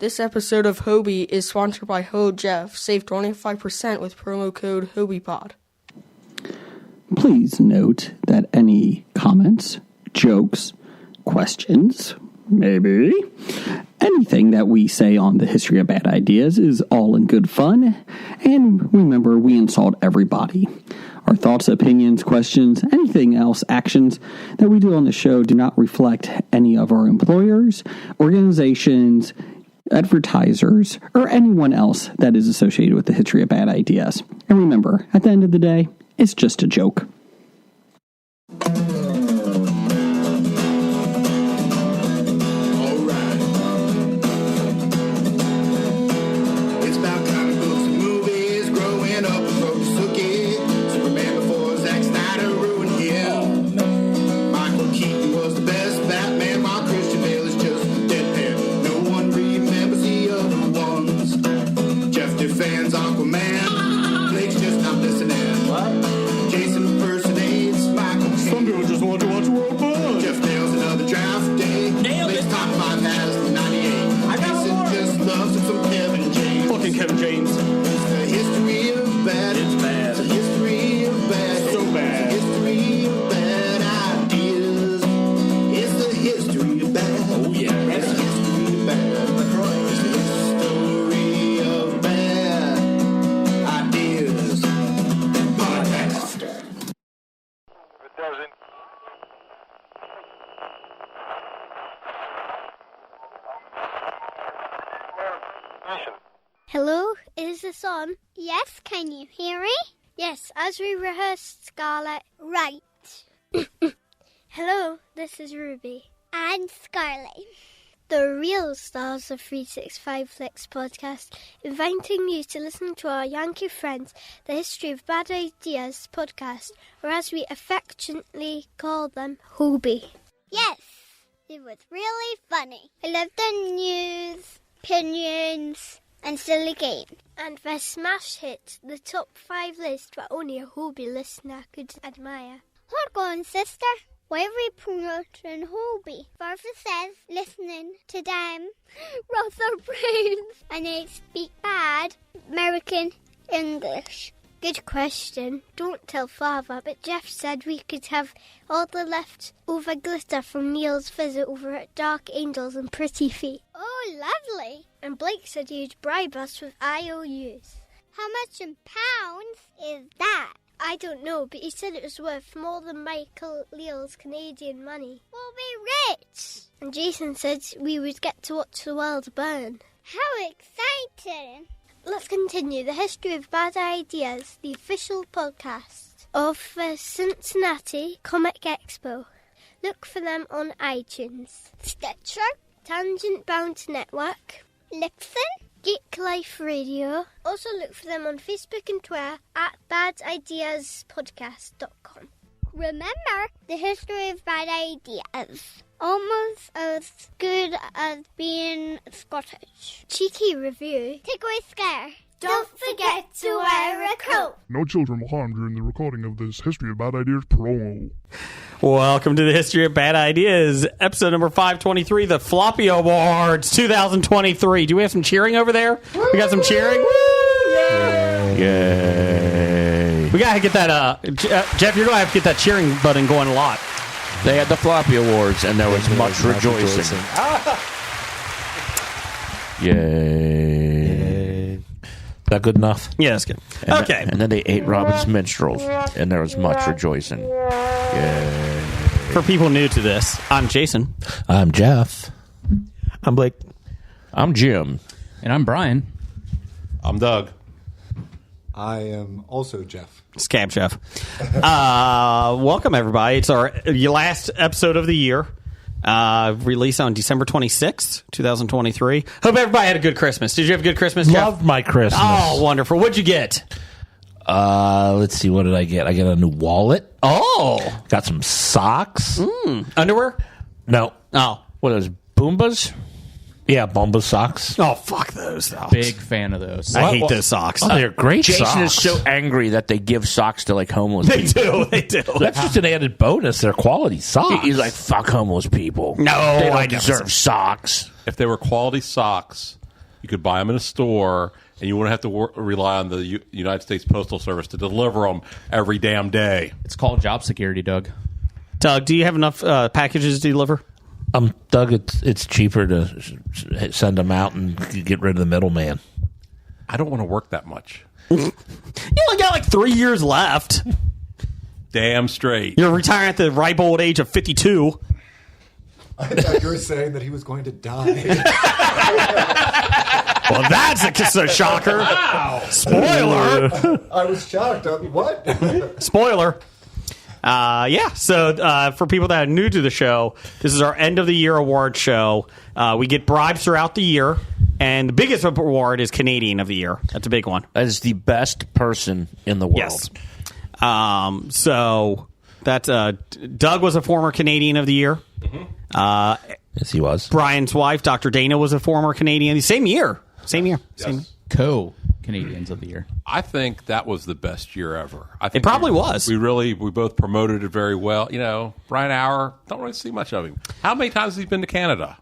This episode of Hobie is sponsored by Ho Jeff. Save 25% with promo code HobiePod. Please note that any comments, jokes, questions, maybe anything that we say on the History of Bad Ideas is all in good fun. And remember, we insult everybody. Our thoughts, opinions, questions, anything else, actions that we do on the show do not reflect any of our employers, organizations, advertisers, or anyone else that is associated with the History of Bad Ideas. And remember, at the end of the day, it's just a joke. Hello, is this on? Yes, can you hear me? Yes, as we rehearsed, Scarlett. Right. Hello, this is Ruby. And Scarlett. The real stars of 365 Flicks podcast, inviting you to listen to our Yankee friends, the History of Bad Ideas podcast, or as we affectionately call them, Hobie. Yes, it was really funny. I love the news, opinions, and silly game. And their smash hit, the top 5 list that only a Hobie listener could admire. Hold on, sister. Why are we promoting Hobie? Father says listening to them rots our brains and they speak bad American English. Good question. Don't tell Father, but Jeff said we could have all the leftover glitter from Neil's visit over at Dark Angels and Pretty Feet. Oh, lovely. And Blake said he'd bribe us with IOUs. How much in pounds is that? I don't know, but he said it was worth more than Michael Leal's Canadian money. We'll be rich! And Jason said we would get to watch the world burn. How exciting! Let's continue the History of Bad Ideas, the official podcast of the Cincinnati Comic Expo. Look for them on iTunes, Stitcher, Tangent Bound Network, Lipson, Geek Life Radio. Also look for them on Facebook and Twitter at badideaspodcast.com. Remember, the History of Bad Ideas. Almost as good as being Scottish. Cheeky review. Takeaway scare. Don't forget to wear a coat. No children were harmed during the recording of this History of Bad Ideas promo. Welcome to the History of Bad Ideas, episode number 523, the Floppy Awards 2023. Do we have some cheering over there? Woo! We got some cheering? Woo! Yay! Yay! We got to get that, Jeff, you're going to have to get that cheering button going a lot. They had the Floppy Awards, and there was much rejoicing. Yay. Is that good enough? Yeah, that's good. And okay. And then they ate Robin's minstrels, and there was much rejoicing. Yay. For people new to this, I'm Jason. I'm Jeff. I'm Blake. I'm Jim. And I'm Brian. I'm Doug. I am also Jeff. Scab Jeff. Welcome, everybody. It's our last episode of the year. Released on December 26th, 2023. Hope everybody had a good Christmas. Did you have a good Christmas, Jeff? Loved my Christmas. Oh, wonderful. What'd you get? Let's see. What did I get? I got a new wallet. Oh. Got some socks. Underwear? No. Oh. What are those? Boombas? Yeah, Bomba socks. Oh, fuck those socks. Big fan of those. I hate those socks. Oh, they're great Jason socks. is so angry that they give socks to, like, homeless They people. do. That's just an added bonus. They're quality socks. He's like, fuck homeless people. No, they I deserve socks. If they were quality socks, You could buy them in a store, and you wouldn't have to rely on the United States Postal Service to deliver them every damn day. It's called job security, Doug. Doug, do you have enough packages to deliver? Doug, it's cheaper to send them out and get rid of the middleman. I don't want to work that much. You only got like 3 years left. Damn straight. You're retiring at the ripe old age of 52. I thought you were saying that he was going to die. Well, that's a shocker. Wow. Spoiler. I was shocked. What? Spoiler. So for people that are new to the show, this is our end of the year award show. We get bribes throughout the year, and the biggest award is Canadian of the Year. That's a big one. That is the best person in the world. Yes. So that's Doug was a former Canadian of the Year. Yes, he was. Brian's wife, Dr. Dana, was a former Canadian. Same year. Yes. Same. Co-Canadians of the Year. I think that was the best year ever. I It think probably was. We both promoted it very well. You know, Brian Auer, don't really see much of him. How many times has he been to Canada?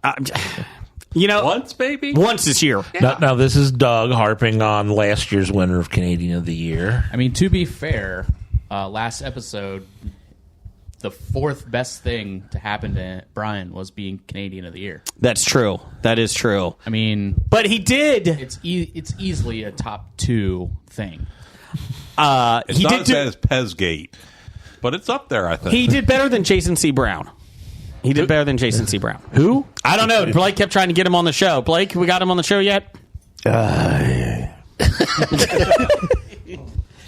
Once, maybe? Once this year. Yeah. Now, this is Doug harping on last year's winner of Canadian of the Year. I mean, to be fair, last episode, the fourth best thing to happen to Brian was being Canadian of the Year. That's true. That is true. I mean, but he did. It's easily a top 2 thing. It's not as bad as Pezgate, but it's up there, I think. He did better than Jason C. Brown. He did better than Jason C. Brown. Who? I don't know. Blake kept trying to get him on the show. Blake, we got him on the show yet?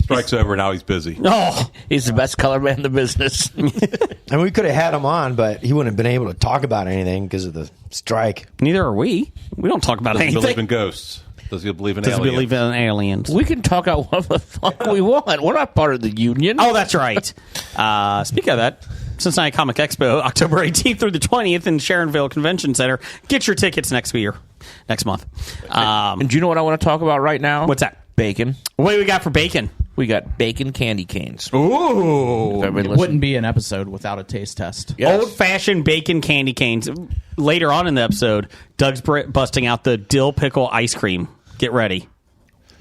Strike's over, now he's busy. Oh, he's the best color man in the business. And we could have had him on, but he wouldn't have been able to talk about anything because of the strike. Neither are we. We don't talk about Does anything. he believe in ghosts? Does he believe in Does aliens? he believe in aliens? We can talk out what the fuck we want. We're not part of the union. Oh, that's right. Speaking of that, Cincinnati Comic Expo, October 18th through the 20th in Sharonville Convention Center. Get your tickets next month. And do you know what I want to talk about right now? What's that? Bacon. What do we got for bacon? We got bacon candy canes. Ooh. It wouldn't be an episode without a taste test. Yes. Old-fashioned bacon candy canes. Later on in the episode, Doug's busting out the dill pickle ice cream. Get ready.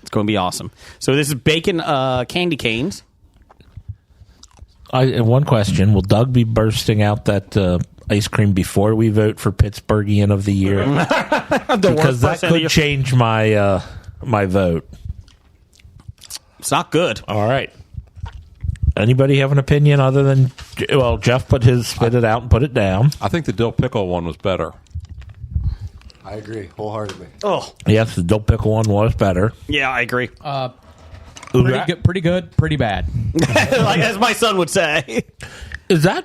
It's going to be awesome. So this is bacon candy canes. One question. Will Doug be bursting out that ice cream before we vote for Pittsburghian of the Year? Because that could change my my vote. It's not good. All right. Anybody have an opinion other than, well, Jeff spit it out and put it down. I think the dill pickle one was better. I agree wholeheartedly. Oh. Yes, the dill pickle one was better. Yeah, I agree. Pretty good, pretty bad. Like, as my son would say. That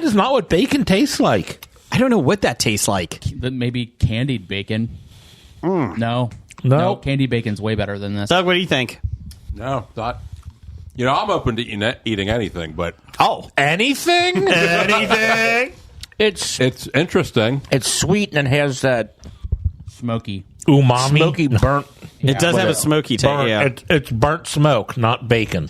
is not what bacon tastes like. I don't know what that tastes like. Maybe candied bacon. No, candied bacon's way better than this. Doug, what do you think? No, not. You know, I'm open to eating anything, but anything, anything. It's interesting. It's sweet and it has that smoky umami, burnt. It does have a smoky taste. Yeah, it's burnt smoke, not bacon.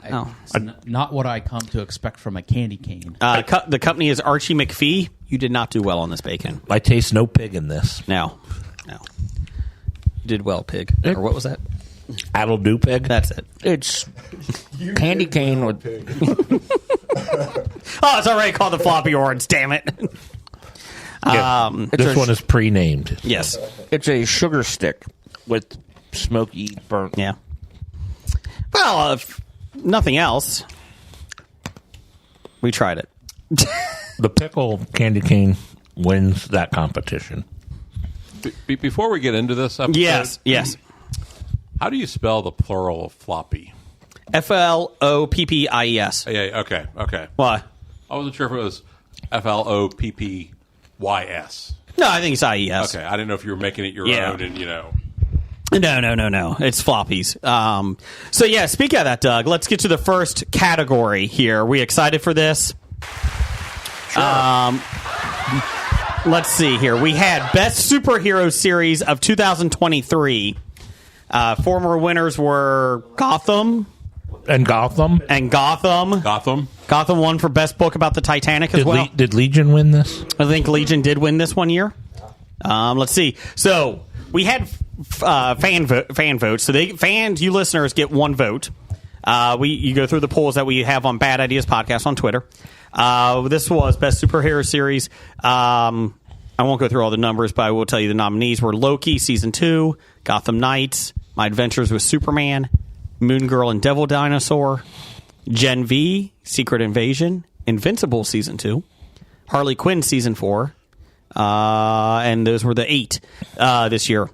Not what I come to expect from a candy cane. The company is Archie McPhee. You did not do well on this bacon. I taste no pig in this. No. You did well, pig. Or what was that? That'll do, pig. That's it. It's candy cane with pig. Oh, it's already called the Floppy Awards. Damn it. This one is pre-named. Yes. It's a sugar stick with smoky burnt. Yeah. Well, if nothing else, we tried it. The pickle candy cane wins that competition. Before we get into this episode, Yes. How do you spell the plural of floppy? Floppies. Yeah. Okay. Why? I wasn't sure if it was Floppys. No, I think it's IES. Okay, I didn't know if you were making it your own, and No. It's floppies. So yeah, speaking of that, Doug, let's get to the first category here. Are we excited for this? Sure. Let's see here. We had Best Superhero Series of 2023. Former winners were Gotham. Gotham won for Best Book about the Titanic as Did Legion win this? I think Legion did win this one year. Let's see. So, we had fan votes. So you listeners get one vote. You go through the polls that we have on Bad Ideas Podcast on Twitter. This was Best Superhero Series. I won't go through all the numbers, but I will tell you the nominees were Loki Season 2, Gotham Knights, My Adventures with Superman, Moon Girl and Devil Dinosaur, Gen V, Secret Invasion, Invincible Season 2, Harley Quinn Season 4, and those were the 8 this year.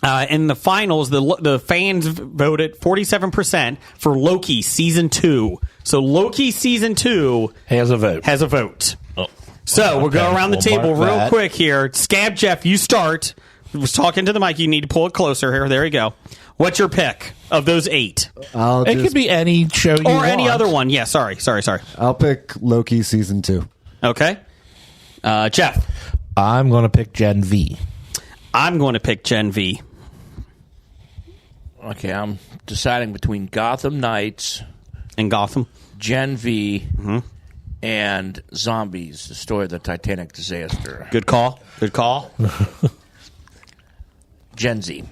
In the finals, the fans voted 47% for Loki Season 2. So Loki Season 2 has a vote. Oh. So we'll go around the table real quick here. Scab Jeff, you start. I was talking to the mic. You need to pull it closer here. There you go. What's your pick of those 8? It could be any show you want. Or any other one. Yeah, sorry. I'll pick Loki Season 2. Okay. Jeff? I'm going to pick Gen V. I'm going to pick Gen V. Okay, I'm deciding between Gotham Knights and Gotham, Gen V, and Zombies, the story of the Titanic disaster. Good call. Gen Z.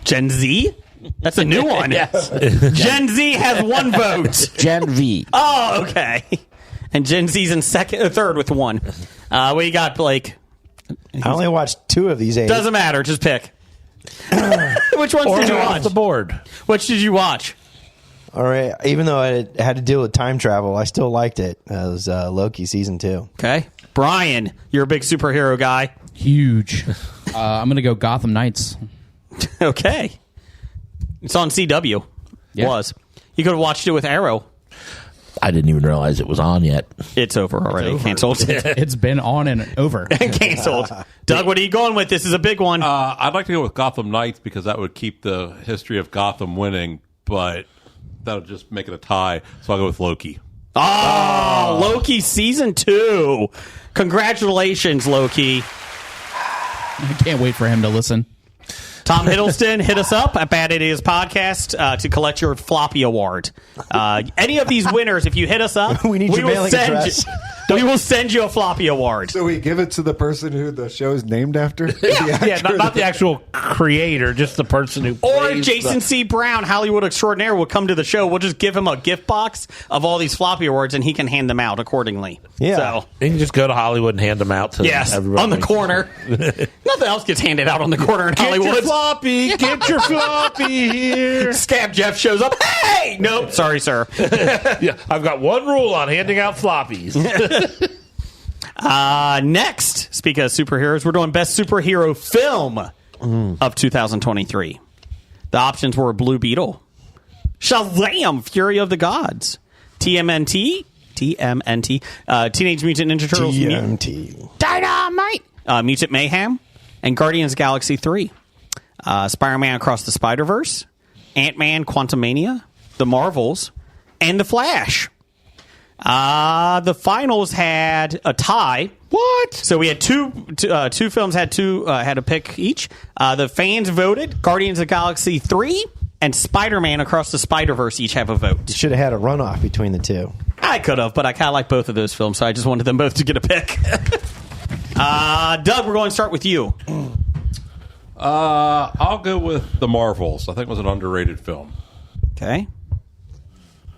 Gen Z? That's a new one. Yes. Gen Z has one vote. Gen V. Oh, okay. And Gen Z's in third with 1. What you got, Blake? I only watched 2 of these 8. Doesn't matter. Just pick. Which ones did you watch? The board. Which did you watch? All right. Even though I had to deal with time travel, I still liked it. It was Loki Season 2. Okay. Brian, you're a big superhero guy. Huge. I'm going to go Gotham Knights. Okay. It's on CW. Yeah. Was. You could have watched it with Arrow. I didn't even realize it was on yet. It's over already. Canceled. It's been on and over. Canceled. Doug, what are you going with? This is a big one. I'd like to go with Gotham Knights because that would keep the history of Gotham winning, but that would just make it a tie. So I'll go with Loki. Oh, Loki Season 2. Congratulations, Loki. I can't wait for him to listen. Tom Hiddleston, hit us up at Bad Ideas Podcast to collect your Floppy Award. Any of these winners, if you hit us up, we need your mailing address. We will send you a Floppy Award. So we give it to the person who the show is named after? Yeah, not the actual creator, just the person who Or Jason C. Brown, Hollywood Extraordinaire, will come to the show. We'll just give him a gift box of all these Floppy Awards, and he can hand them out accordingly. Yeah. So, you can just go to Hollywood and hand them out to everybody. on the corner. Nothing else gets handed out on the corner in Hollywood. Get your floppy here. Scab Jeff shows up. Hey! Nope. Sorry, sir. Yeah, I've got one rule on handing out floppies. Next, speaking of superheroes, we're doing Best Superhero Film of 2023. The options were Blue Beetle, Shazam! Fury of the Gods, TMNT, Teenage Mutant Ninja Turtles, TMT. Dynamite, Mutant Mayhem, and Guardians of the Galaxy 3. Spider-Man Across the Spider-Verse, Ant-Man Quantumania, The Marvels, and The Flash. The finals had a tie. What? So we had two films had a pick each. The fans voted Guardians of the Galaxy 3 and Spider-Man Across the Spider-Verse each have a vote. Should have had a runoff between the 2. I could have, but I kind of like both of those films, so I just wanted them both to get a pick. Doug, we're going to start with you. I'll go with The Marvels. I think it was an underrated film. Okay.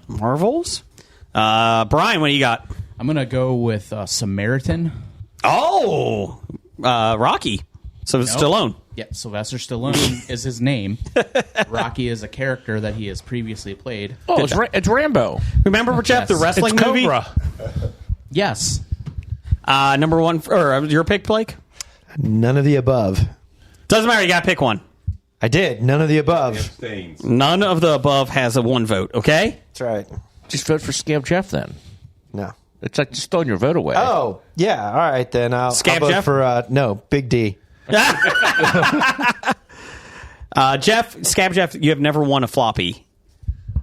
Marvels. Brian, what do you got? I'm going to go with Samaritan. Oh, Rocky. So it's Stallone. Yeah, Sylvester Stallone is his name. Rocky is a character that he has previously played. Oh, it's Rambo. Remember, Jeff, the wrestling It's movie? Cobra. Yes. Number one, or your pick, Blake? None of the above. Doesn't matter. You got to pick one. I did. None of the above. None of the above has a one vote. Okay. That's right. Just vote for Scab Jeff then. No. It's like just throwing your vote away. Oh, yeah. All right, then. I'll vote Jeff? for, Big D. Scab Jeff, you have never won a floppy,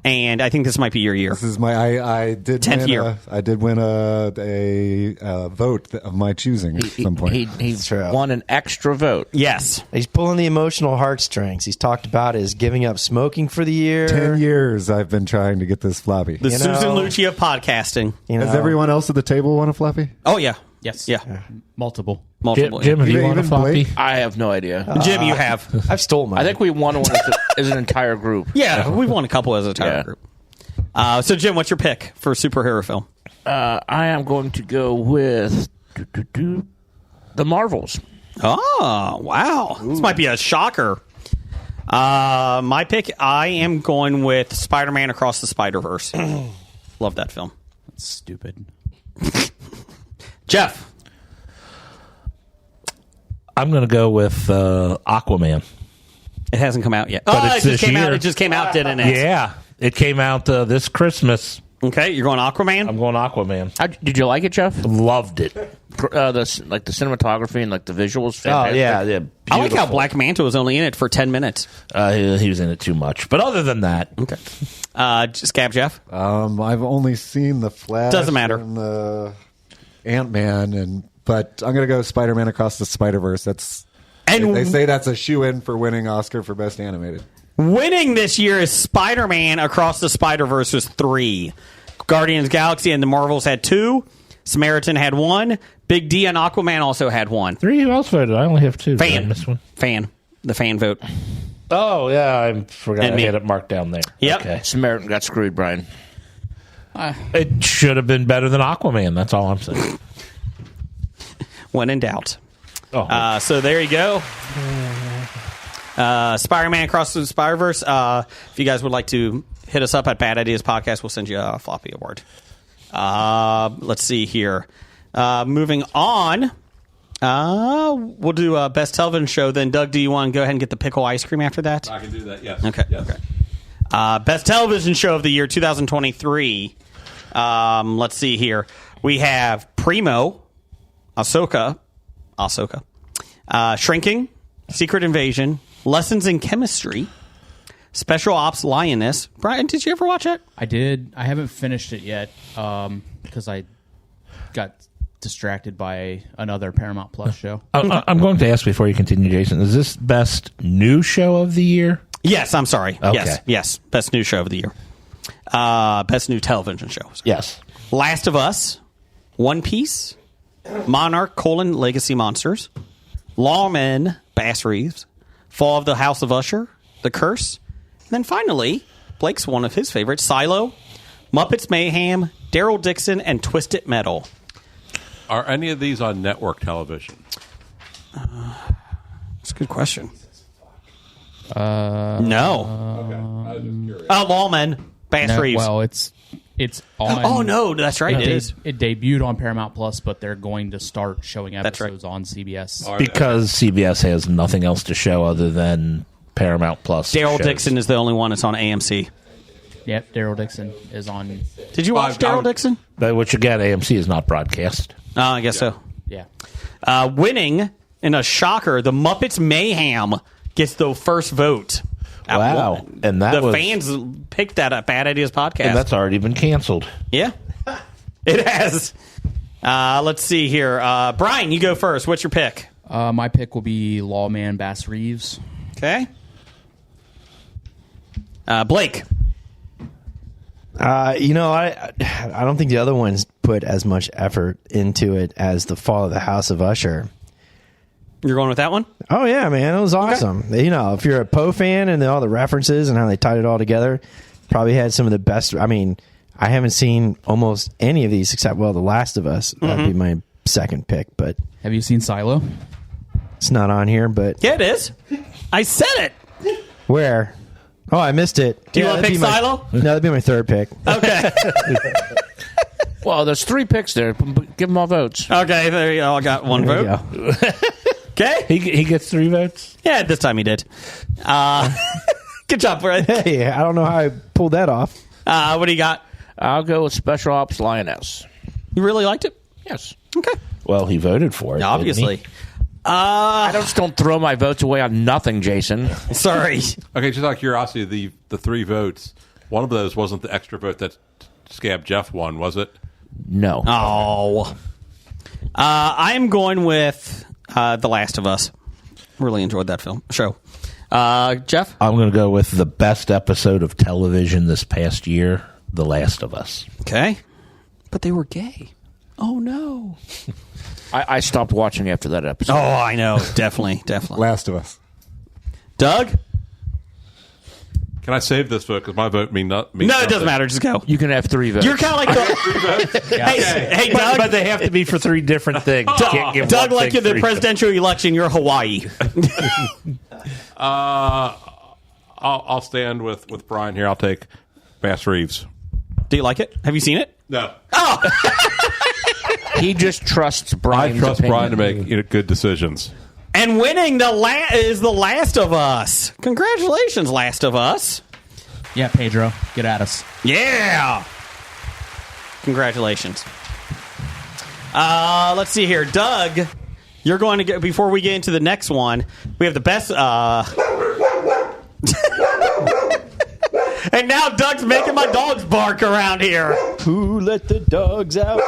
and I think this might be your year. This is my. I did 10th win year. I did win a vote of my choosing at some point. He won an extra vote. Yes. He's pulling the emotional heartstrings. He's talked about his giving up smoking for the year. 10 years I've been trying to get this floppy. The Susan Lucci of podcasting. Has everyone else at the table won a floppy? Oh, yeah. Yes. Yeah. Multiple. Jim, have you won a floppy? I have no idea. Jim, you have. I've stolen mine. I think we won one as an entire group. Yeah, we've won a couple as an entire group. So, Jim, what's your pick for superhero film? I am going to go with The Marvels. Oh, wow. This might be a shocker. My pick, I am going with Spider-Man Across the Spider-Verse. Love that film. That's stupid. Jeff. I'm going to go with Aquaman. It hasn't come out yet. But it's it just came year. out. It just came out, didn't it? Yeah. It came out this Christmas. Okay, you're going Aquaman? I'm going Aquaman. Did you like it, Jeff? Loved it. The cinematography and the visuals. Fantastic. Oh, yeah. I like how Black Manta was only in it for 10 minutes. He was in it too much. But other than that. Okay. Scab Jeff? I've only seen the Flash. Doesn't matter. And the Ant-Man, but I'm going to go Spider-Man Across the Spider-Verse. They say that's a shoe-in for winning Oscar for Best Animated. Winning this year is Spider-Man Across the Spider-Verse was 3. Guardians of the Galaxy and the Marvels had 2. Samaritan had 1. Big D and Aquaman also had 1. 3. Who else voted? I only have 2. Fan. Did I miss one? The fan vote. Oh, yeah. I forgot And I me. had it marked down there. Yep. Okay. Samaritan got screwed, Brian. It should have been better than Aquaman. That's all I'm saying. When in doubt. Oh. So there you go. Spider-Man Across the Spider-Verse. If you guys would like to hit us up at Bad Ideas Podcast, we'll send you a Floppy Award. Let's see here. Moving on. We'll do a Best Television Show. Then, Doug, do you want to go ahead and get the pickle ice cream after that? I can do that, yes. Okay. Yes. Okay. Best Television Show of the year, 2023. Let's see here. We have Primo, Ahsoka, Shrinking, Secret Invasion, Lessons in Chemistry, Special Ops Lioness. Brian, did you ever watch it? I did. I haven't finished it yet because I got distracted by another Paramount Plus show. I'm going to ask before you continue, Jason. Is this Best New Show of the Year? Yes, I'm sorry. Okay. Yes. Best New Show of the Year. Best New Television Show. Yes. Last of Us, One Piece, Monarch: Legacy Monsters, Lawman, Bass Reeves, Fall of the House of Usher, The Curse, and then finally, Blake's one of his favorites, Silo, Muppets Mayhem, Daryl Dixon, and Twisted Metal. Are any of these on network television? That's a good question. No. Okay. I was just curious. Lawman, Bass Reeves. Well, it's on. Oh, no, that's right. It is. It debuted on Paramount Plus, but they're going to start showing That's right. episodes on CBS. Because CBS has nothing else to show other than Paramount Plus. Daryl shows. Dixon is the only one that's on AMC. Yep, Daryl Dixon is on. Did you watch Daryl Dixon? Which, again, AMC is not broadcast. I guess so. Yeah. Winning in a shocker, the Muppets Mayhem gets the first vote. Wow. And that the was, fans picked that at Bad Ideas Podcast. And that's already been canceled. Yeah. It has. Let's see here. Brian, you go first. What's your pick? My pick will be Lawman, Bass Reeves. Okay. Blake. I don't think the other ones put as much effort into it as the Fall of the House of Usher. You're going with that one? Oh yeah, man, it was awesome. Okay. If you're a Poe fan and all the references and how they tied it all together, probably had some of the best. I mean, I haven't seen almost any of these except The Last of Us. Mm-hmm. That'd be my second pick. But have you seen Silo? It's not on here, but yeah, it is. I said it. Where? Oh, I missed it. Do you want to pick Silo? No, that'd be my third pick. Okay. Well, there's 3 picks there. Give them all votes. Okay, there you go. I got one vote. Okay. He gets 3 votes? Yeah, this time he did. Good job, Brett. Hey, I don't know how I pulled that off. What do you got? I'll go with Special Ops Lioness. You really liked it? Yes. Okay. Well, he voted for it. Obviously. I just don't throw my votes away on nothing, Jason. Sorry. Okay, just out of curiosity, the 3 votes, one of those wasn't the extra vote that Scab Jeff won, was it? No. Oh. I'm going with The Last of Us. Really enjoyed that show. Jeff? I'm going to go with the best episode of television this past year, The Last of Us. Okay. But they were gay. Oh, no. I stopped watching after that episode. Oh, I know. Definitely. Last of Us. Doug? Can I save this vote? Because my vote means No, nothing. it doesn't matter. Just go. You can have 3 votes. You're kind of like the... Hey, Doug. But they have to be for 3 different things. Can't give Doug, one like thing in the 3 presidential election, you're Hawaii. I'll stand with Brian here. I'll take Bass Reeves. Do you like it? Have you seen it? No. Oh! He just trusts Brian. I trust Brian to make good decisions. And winning is The Last of Us. Congratulations, Last of Us. Yeah, Pedro, get at us. Yeah. Congratulations. Let's see here. Doug, you're going to get, before we get into the next one, we have the best... And now Doug's making my dogs bark around here. Who let the dogs out?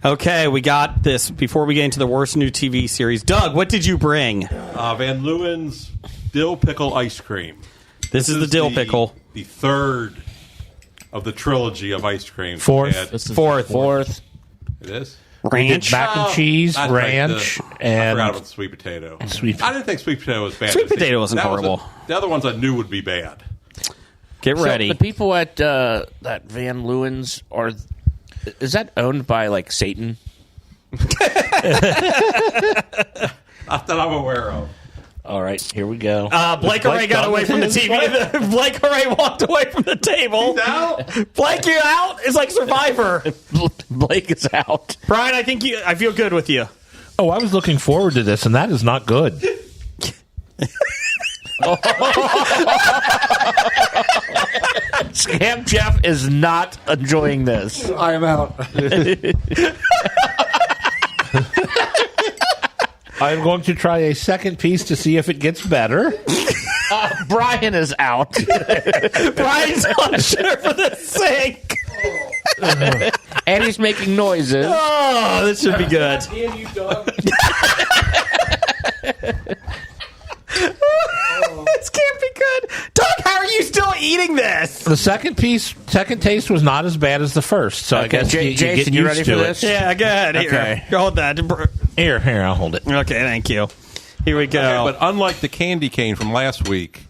Okay, we got this before we get into the worst new TV series. Doug, what did you bring? Van Leeuwen's Dill Pickle Ice Cream. This is the Dill Pickle. The third of the trilogy of ice cream. Fourth. Fourth. It is? Ranch. Mac and cheese, That's ranch, right, I and forgot about the sweet potato. I didn't think sweet potato was bad. Sweet potato wasn't horrible. The other ones I knew would be bad. Get ready. So the people at that Van Leeuwen's is that owned by like Satan? Not that I'm aware of. All right, here we go. Blake Array got away from the TV. Blake Array walked away from the table. He's out? Blake, you out? It's like Survivor. Blake is out. Brian, I feel good with you. Oh, I was looking forward to this, and that is not good. Scam Jeff is not enjoying this. I am out. I'm going to try a second piece to see if it gets better. Brian is out. Brian's on share for the sink. And he's making noises. Oh, this should be good. Damn you, dog. This can't be good. Doug, how are you still eating this? The second taste was not as bad as the first, so I guess you Jason, get you used ready to for it. this? Yeah, go ahead. Okay. Here. Hold that. Here, I'll hold it. Okay, thank you. Here we go. Okay, but unlike the candy cane from last week,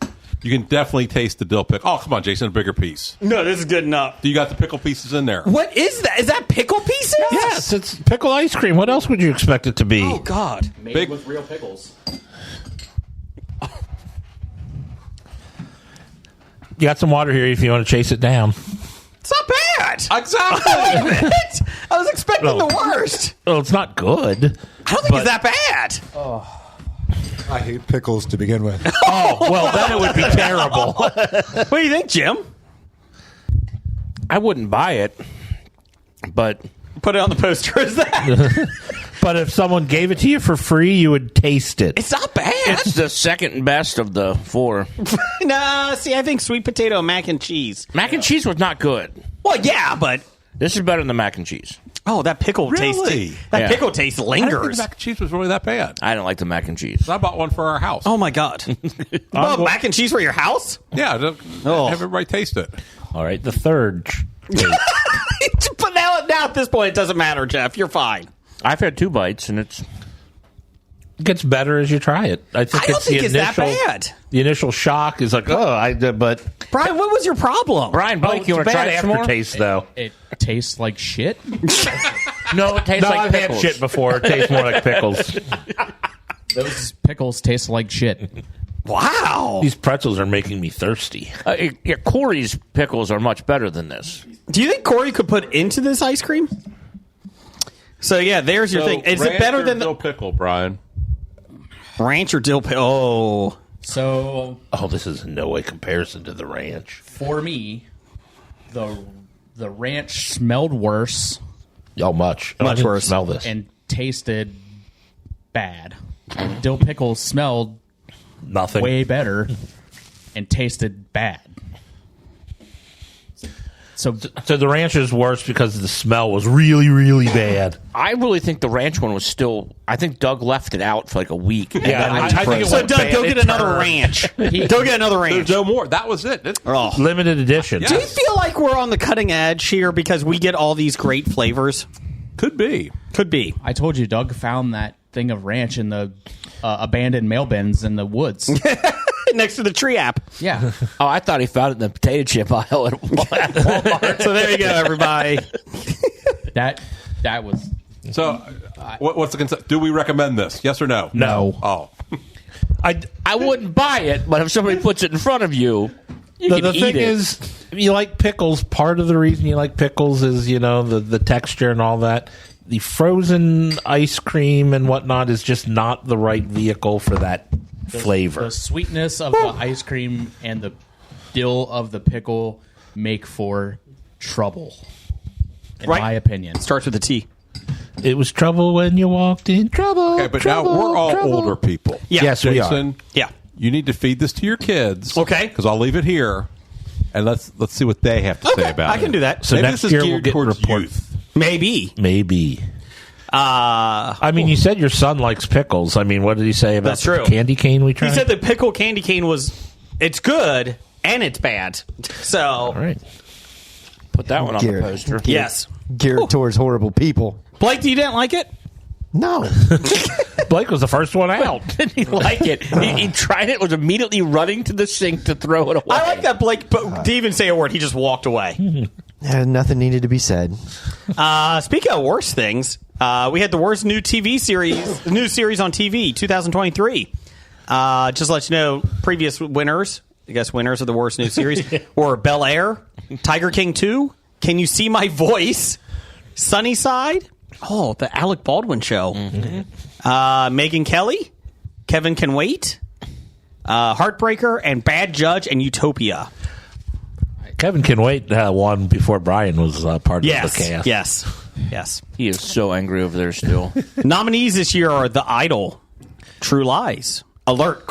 you can definitely taste the dill pickle. Oh, come on, Jason, a bigger piece. No, this is good enough. You got the pickle pieces in there. What is that? Is that pickle pieces? Yes, it's pickle ice cream. What else would you expect it to be? Oh, God. Made with real pickles. You got some water here if you want to chase it down. It's not bad. Exactly. I was expecting the worst. Well, it's not good. I don't think it's that bad. I hate pickles to begin with. Oh, well, then it would be terrible. What do you think, Jim? I wouldn't buy it, but Put it on the poster. Is that? But if someone gave it to you for free, you would taste it. It's not bad. it's the second best of the 4. Nah, see, I think sweet potato mac and cheese. Mac and cheese was not good. Well, yeah, but This is better than the mac and cheese. oh, that pickle Really? taste. That Yeah. pickle taste I didn't think lingers. the mac and cheese was really that bad. I don't like the mac and cheese. I bought one for our house. Oh my God! Oh, mac and cheese for your house? Yeah, Oh. have everybody taste it. All right, the third. But now at this point, it doesn't matter, Jeff. You're fine. I've had 2 bites, and it gets better as you try it. I think I don't it's think the it's initial, that bad. The initial shock is like, but Brian, what was your problem? Brian, Blake, you want to try it some more? aftertaste, though. It tastes like shit. No, it tastes No, like I've pickles. had shit before. It tastes more like pickles. Those pickles taste like shit. Wow. These pretzels are making me thirsty. Yeah, Corey's pickles are much better than this. Do you think Corey could put into this ice cream? So yeah, there's your thing. Is it better than dill pickle, Brian? ranch or dill pickle? Oh, So Oh, this is in no way comparison to the ranch. for me, the ranch smelled worse Oh, much. I Much didn't worse. Smell this. and tasted bad. Dill pickles smelled Nothing. way better and tasted bad. So So the ranch is worse because the smell was really, really bad. I really think the ranch one was still. I think Doug left it out for like a week. and Yeah, then it I was think it frozen. was- so Doug, go It get another turned. ranch. Go get another ranch. There's no more. That was it. Oh. Limited edition. Yeah. Do you feel like we're on the cutting edge here because we get all these great flavors? Could be. I told you, Doug found that thing of ranch in the abandoned mail bins in the woods. Next to the tree app. Yeah. Oh, I thought he found it in the potato chip aisle at Walmart. So there you go, everybody. That was... So, what's the concept? Do we recommend this? Yes or no? No. Oh. I wouldn't buy it, but if somebody puts it in front of you, you can The eat thing it. is, you like pickles. Part of the reason you like pickles is, the texture and all that. The frozen ice cream and whatnot is just not the right vehicle for that flavor. The sweetness of the ice cream and the dill of the pickle make for trouble, in my opinion. Starts with a T. It was trouble when you walked in. Trouble. Okay, but trouble, now we're all trouble. older people. Yeah. Yes, we are. Jason, Yeah. you need to feed this to your kids. Okay. Because I'll leave it here, and let's see what they have to say about it. I can do that. So Maybe next this is year we'll geared get towards report. youth. Maybe. I mean, you said your son likes pickles. I mean, what did he say about That's true. the candy cane we tried? He said the pickle candy cane it's good and it's bad. So, All right. Put that one on the Garrett. poster. yes. Geared towards horrible people. Blake, you didn't like it? No. Blake was the first one out. Didn't he like it? He tried it, was immediately running to the sink to throw it away. I like that Blake didn't even say a word. He just walked away. Nothing needed to be said. Speaking of worst things, we had the worst new series on TV, 2023. Just to let you know, previous winners, I guess winners of the worst new series, were Bel Air, Tiger King 2, Can You See My Voice, Sunnyside, the Alec Baldwin Show, Megyn Kelly, Kevin Can Wait, Heartbreaker, and Bad Judge and Utopia. Kevin Can Wait won before Brian was part of the cast. Yes. He is so angry over there still. Nominees this year are The Idol, True Lies, Alert: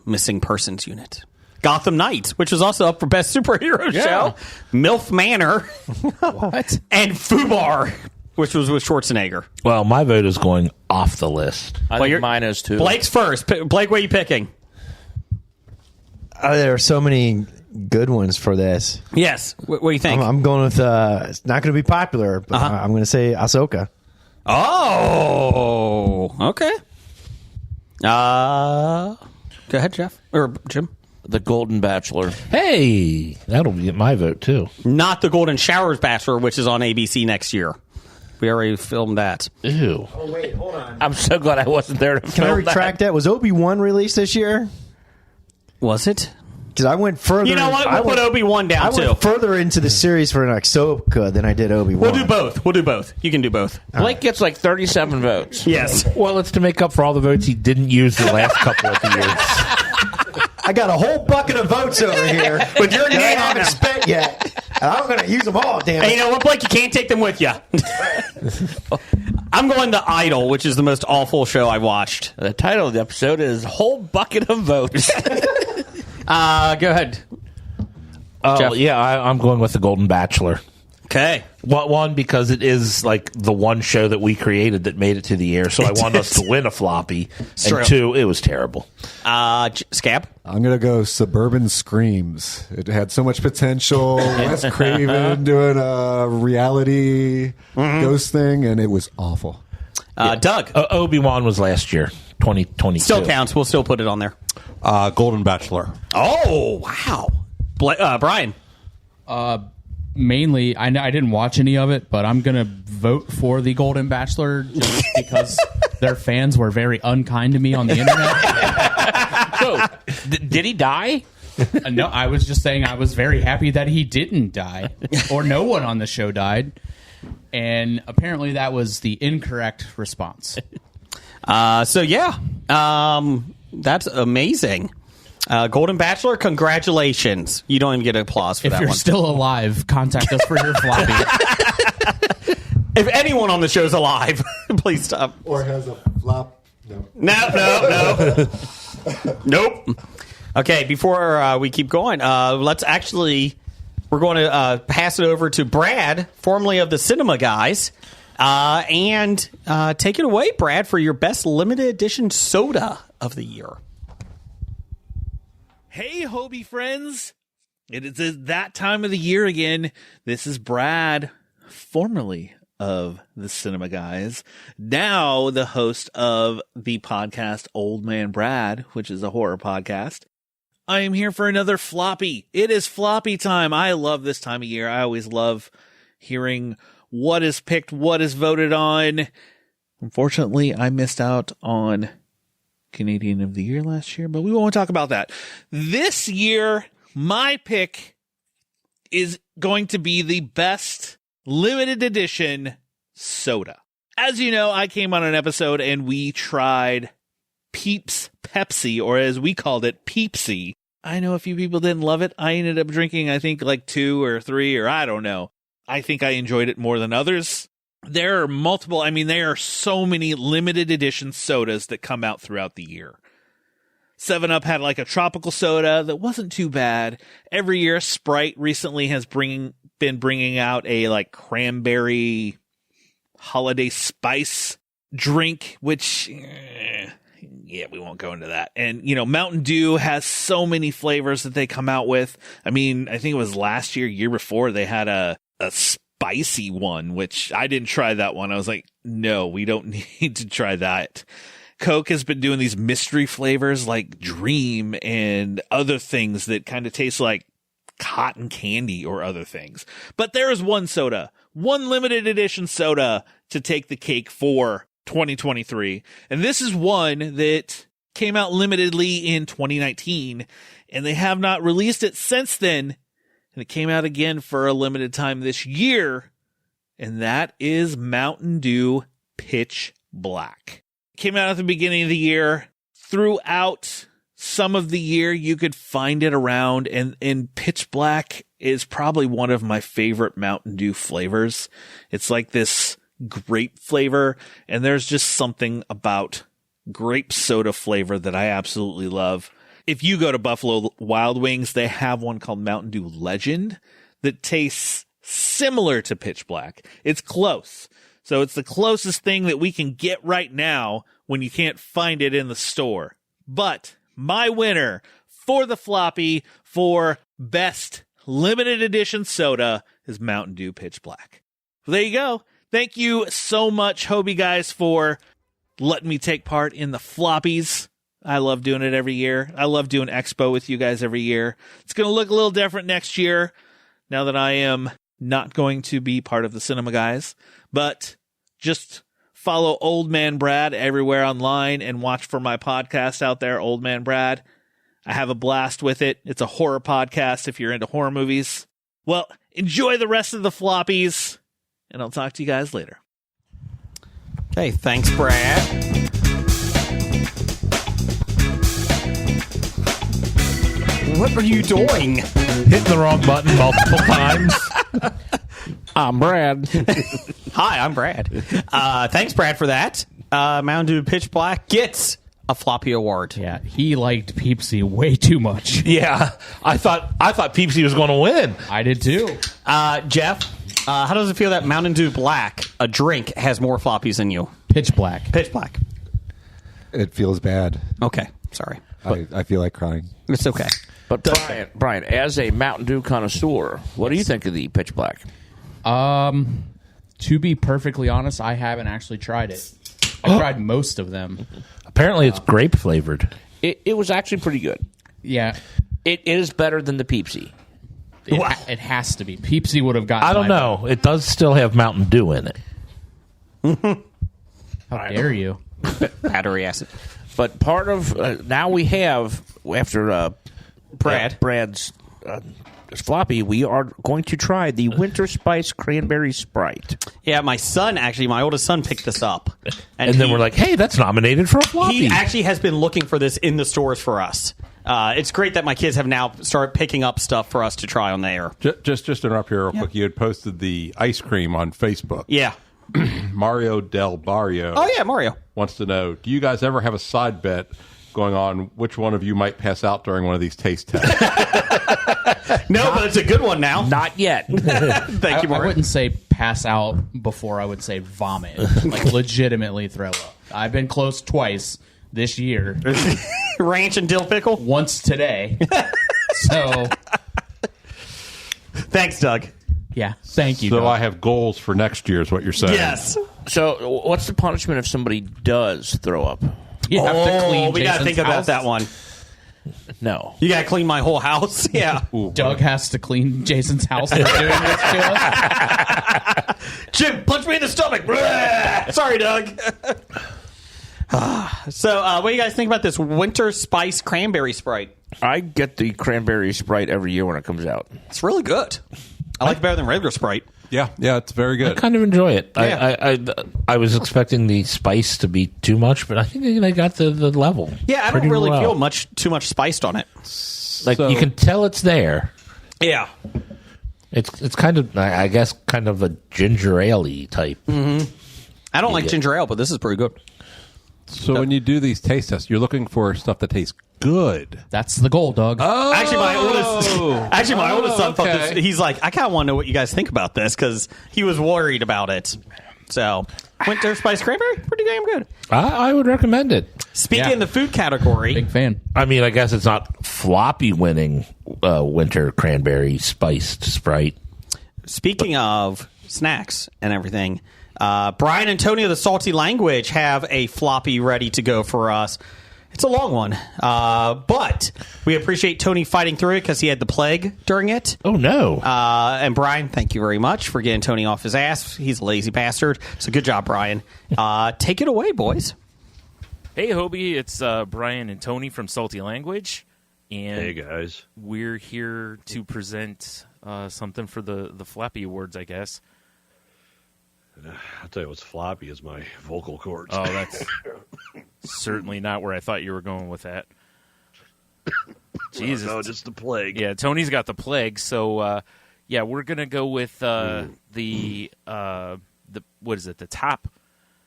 Missing Persons Unit, Gotham Knights, which was also up for Best Superhero Show, MILF Manor, What? and FUBAR, which was with Schwarzenegger. Well, my vote is going off the list. I think mine is too. Blake's first. Blake, what are you picking? There are so many good ones for this. Yes. What do you think? I'm going with, it's not going to be popular, but I'm going to say Ahsoka. Oh, okay. Go ahead, Jeff. Or Jim. The Golden Bachelor. Hey, that'll get my vote, too. Not the Golden Showers Bachelor, which is on ABC next year. We already filmed that. Ew. Oh, wait, hold on. I'm so glad I wasn't there to Can I retract that? Was Obi-Wan released this year? Was it? Because I went further. You know what? We'll put Obi-Wan down, I too. went further into the series for an Ahsoka than I did Obi-Wan. We'll do both. You can do both. Blake gets like 37 votes. Yes. Well, it's to make up for all the votes he didn't use the last couple of years. I got a whole bucket of votes over here With your name that I on haven't them. spent yet. And I'm going to use them all, damn And it. you know what, Blake? You can't take them with you. I'm going to Idol, which is the most awful show I watched. The title of the episode is Whole Bucket of Votes. Go ahead. Oh, Jeff? yeah, I'm going with The Golden Bachelor. Okay. One, because it is like the one show that we created that made it to the air, so I want us to win a floppy. True. And two, it was terrible. Scab? I'm going to go Suburban Screams. It had so much potential. Wes Craven doing a reality ghost thing, and it was awful. Doug? Obi-Wan was last year, 2022. Still counts. We'll still put it on there. Golden Bachelor. Oh, wow. Brian? Mainly, I didn't watch any of it, but I'm going to vote for the Golden Bachelor just because their fans were very unkind to me on the internet. So, did he die? No, I was just saying I was very happy that he didn't die, or no one on the show died. And apparently that was the incorrect response. That's amazing. Golden Bachelor, congratulations. You don't even get applause for If that you're one. still alive, contact us for your floppy. If anyone on the show's alive, please stop. Or has a flop. No. No. Nope. Okay, before we keep going, we're going to pass it over to Brad, formerly of the Cinema Guys, and take it away, Brad, for your best limited edition soda of the year. Hey, Hobie friends. It is that time of the year again. This is Brad, formerly of the Cinema Guys, now the host of the podcast Old Man Brad, which is a horror podcast. I am here for another Floppy. It is Floppy time. I love this time of year. I always love hearing what is picked, what is voted on. Unfortunately, I missed out on Canadian of the Year last year, but we won't talk about that. This year, my pick is going to be the best limited edition soda. As you know, I came on an episode and we tried Peeps Pepsi, or as we called it, Peepsy. I know a few people didn't love it. I ended up drinking, I think, like 2 or 3, or I don't know. I think I enjoyed it more than others. There are multiple, there are so many limited edition sodas that come out throughout the year. 7-Up had like a tropical soda that wasn't too bad. Every year, Sprite recently has been bringing out a like cranberry holiday spice drink, which, we won't go into that. And, Mountain Dew has so many flavors that they come out with. I think it was last year before, they had a spicy one, which I didn't try that one. I was like, no, we don't need to try that. Coke has been doing these mystery flavors like Dream and other things that kind of taste like cotton candy or other things. But there is one limited edition soda to take the cake for 2023. And this is one that came out limitedly in 2019, and they have not released it since then. And it came out again for a limited time this year, and that is Mountain Dew Pitch Black. Came out at the beginning of the year. Throughout some of the year, you could find it around, and Pitch Black is probably one of my favorite Mountain Dew flavors. It's like this grape flavor, and there's just something about grape soda flavor that I absolutely love. If you go to Buffalo Wild Wings, they have one called Mountain Dew Legend that tastes similar to Pitch Black. It's close. So it's the closest thing that we can get right now when you can't find it in the store. But my winner for the Floppy for best limited edition soda is Mountain Dew Pitch Black. So there you go. Thank you so much, Hobie guys, for letting me take part in the Floppies. I love doing it every year. I love doing Expo with you guys every year. It's going to look a little different next year now that I am not going to be part of the Cinema Guys. But just follow Old Man Brad everywhere online and watch for my podcast out there, Old Man Brad. I have a blast with it. It's a horror podcast if you're into horror movies. Well, enjoy the rest of the Floppies, and I'll talk to you guys later. Okay, thanks, Brad. What are you doing? Hitting the wrong button multiple times. I'm Brad. Hi, I'm Brad. Thanks, Brad, for that. Mountain Dew Pitch Black gets a Floppy Award. Yeah, he liked Peepsy way too much. Yeah, I thought Peepsy was going to win. I did too. Jeff, how does it feel that Mountain Dew Black, a drink, has more floppies than you? Pitch Black. Pitch Black. It feels bad. Okay, sorry. I feel like crying. It's okay. But Brian, as a Mountain Dew connoisseur, what do you think of the Pitch Black? To be perfectly honest, I haven't actually tried it. I tried most of them. Apparently, it's grape flavored. It was actually pretty good. Yeah. It is better than the Peepsy. It has to be. Peepsy would have gotten. I don't know. vote. It does still have Mountain Dew in it. How dare you? Battery acid. But part of now we have after Brad's Floppy, we are going to try the Winter Spice Cranberry Sprite. Yeah, my oldest son picked this up. And then we're like, hey, that's nominated for a Floppy. He actually has been looking for this in the stores for us. It's great that my kids have now started picking up stuff for us to try on the air. Just to interrupt here real quick, you had posted the ice cream on Facebook. Yeah. Mario Del Barrio. Oh, yeah, Mario. Wants to know, do you guys ever have a side bet going on which one of you might pass out during one of these taste tests? No, but it's a good one now. Not yet. Thank you, Mario. I wouldn't say pass out before I would say vomit. Like legitimately throw up. I've been close twice this year. Ranch and dill pickle? Once today. So. Thanks, Doug. Yeah, thank you. So Doug. I have goals for next year is what you're saying. Yes. So, what's the punishment if somebody does throw up? You have to clean we got to Jason's think about house. that one. No. You got to clean my whole house. Yeah. Doug has to clean Jason's house for doing this to us. Jim, punch me in the stomach. Sorry, Doug. So, what do you guys think about this winter spice cranberry Sprite? I get the cranberry Sprite every year when it comes out. It's really good. I like it better than regular Sprite. Yeah, it's very I good. kind of enjoy it. Yeah. I was expecting the spice to be too much, but I think they got the level. Yeah, I don't pretty really well. feel too much spiced on it. Like So- you can tell it's there. Yeah. It's kind of, I guess, kind of a ginger ale-y type. I don't like ginger ale, but this is pretty good. So when you do these taste tests, you're looking for stuff that tastes good. That's the goal, Doug. Oh, Actually, my oldest son thought okay. this. He's like, I kind of want to know what you guys think about this because he was worried about it. So, winter spice cranberry, pretty damn good. I would recommend it. Speaking in the food category, Big fan. I mean, I guess it's not floppy winning winter cranberry spiced Sprite. speaking of snacks and everything, Brian and Tony of the Salty Language have a floppy ready to go for us. It's a long one, but we appreciate Tony fighting through it because he had the plague during it. Oh, no. And Brian, thank you very much for getting Tony off his ass. He's a lazy bastard. So good job, Brian. Take it away, boys. Hey, Hobie. It's Brian and Tony from Salty Language. And hey, guys. We're here to present something for the Floppy Awards, I guess. I'll tell you what's floppy is my vocal cords. Oh, that's certainly not where I thought you were going with that. Jesus. No, just the plague. Yeah, Tony's got the plague. So, yeah, we're going to go with the what is it, the top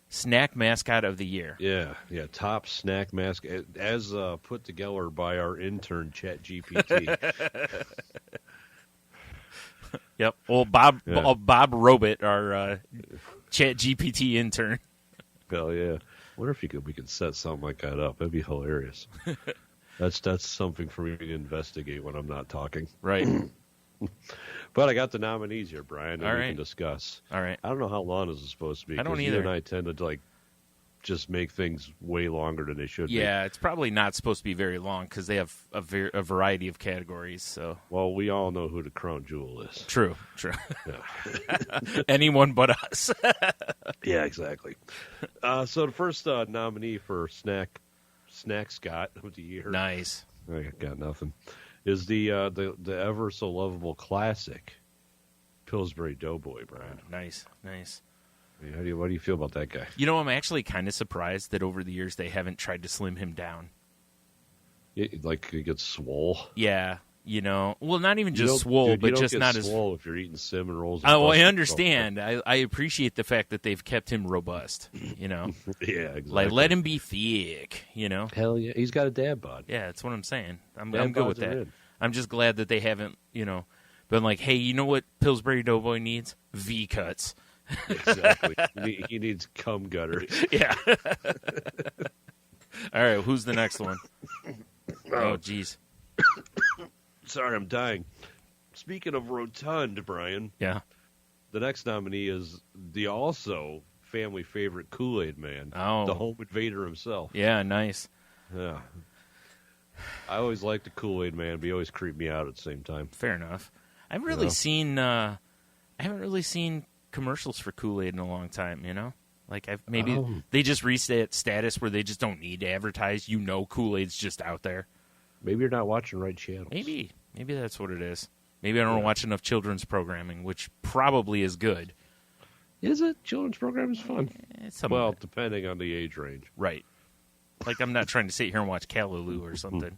snack mascot of the year. Yeah, top snack mask as put together by our intern ChatGPT. Yep, old Bob Robit, our Chat GPT intern. Hell yeah! Wonder if we could set something like that up. That'd be hilarious. That's something for me to investigate when I'm not talking. Right. But I got the nominees here, Brian, and All we right. can discuss. All right. I don't know how long this is supposed to be. I don't 'cause either. You and I tend to just make things way longer than they should be. Yeah, it's probably not supposed to be very long because they have a variety of categories. So, well, we all know who the crown jewel is. True. Anyone but us. Yeah, exactly. So the first nominee for snack Scott of the year. Nice. I got nothing. Is the ever so lovable classic Pillsbury Doughboy, Brian. Nice. What do you feel about that guy? You know, I'm actually kind of surprised that over the years they haven't tried to slim him down. Like he gets swole. Yeah, well, not even You just don't- swole, dude, you but don't just get not as. swole if you're eating cinnamon rolls. and Oh, I busting understand. I appreciate the fact that they've kept him robust. Yeah, exactly. Like let him be thick. Hell yeah, he's got a dad bod. Yeah, that's what I'm saying. I'm Dad good with bods are that. in. I'm just glad that they haven't, been like, hey, you know what Pillsbury Doughboy needs? V cuts. Exactly. He needs cum gutters. Yeah. All right, who's the next one? Oh, jeez. Sorry, I'm dying. Speaking of rotund, Brian. Yeah. The next nominee is the also family favorite Kool-Aid Man. Oh. The home invader himself. Yeah, nice. Yeah. I always liked the Kool-Aid Man, but he always creeped me out at the same time. Fair enough. I haven't really seen commercials for Kool-Aid in a long time, Like they just reached that status where they just don't need to advertise. Kool-Aid's just out there. Maybe you're not watching the right channels. Maybe that's what it is. Maybe I don't watch enough children's programming, which probably is good. Is it? Children's program is fun. Well, depending on the age range. Right. Like I'm not trying to sit here and watch Callaloo or something,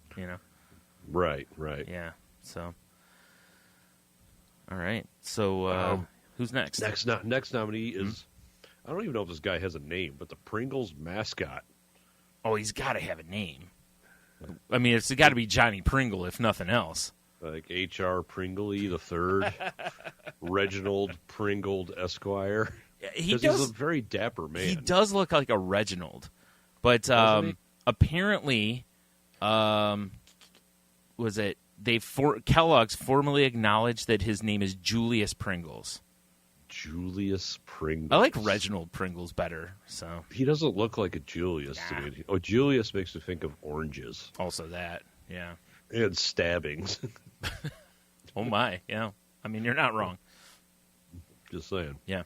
Right. Yeah. So. All right. So who's next? Next nominee is I don't even know if this guy has a name, but the Pringles mascot. Oh, he's got to have a name. I mean, it's got to be Johnny Pringle, if nothing else. Like H.R. Pringley the Third, Reginald Pringled Esquire. He's a very dapper man. He does look like a Reginald, but apparently, was it Kellogg's formally acknowledged that his name is Julius Pringles. Julius Pringles. I like Reginald Pringles better. So he doesn't look like a Julius to me. Oh, Julius makes me think of oranges. Also that, yeah. And stabbings. Oh my, yeah. I mean, you're not wrong. Just saying. Yeah.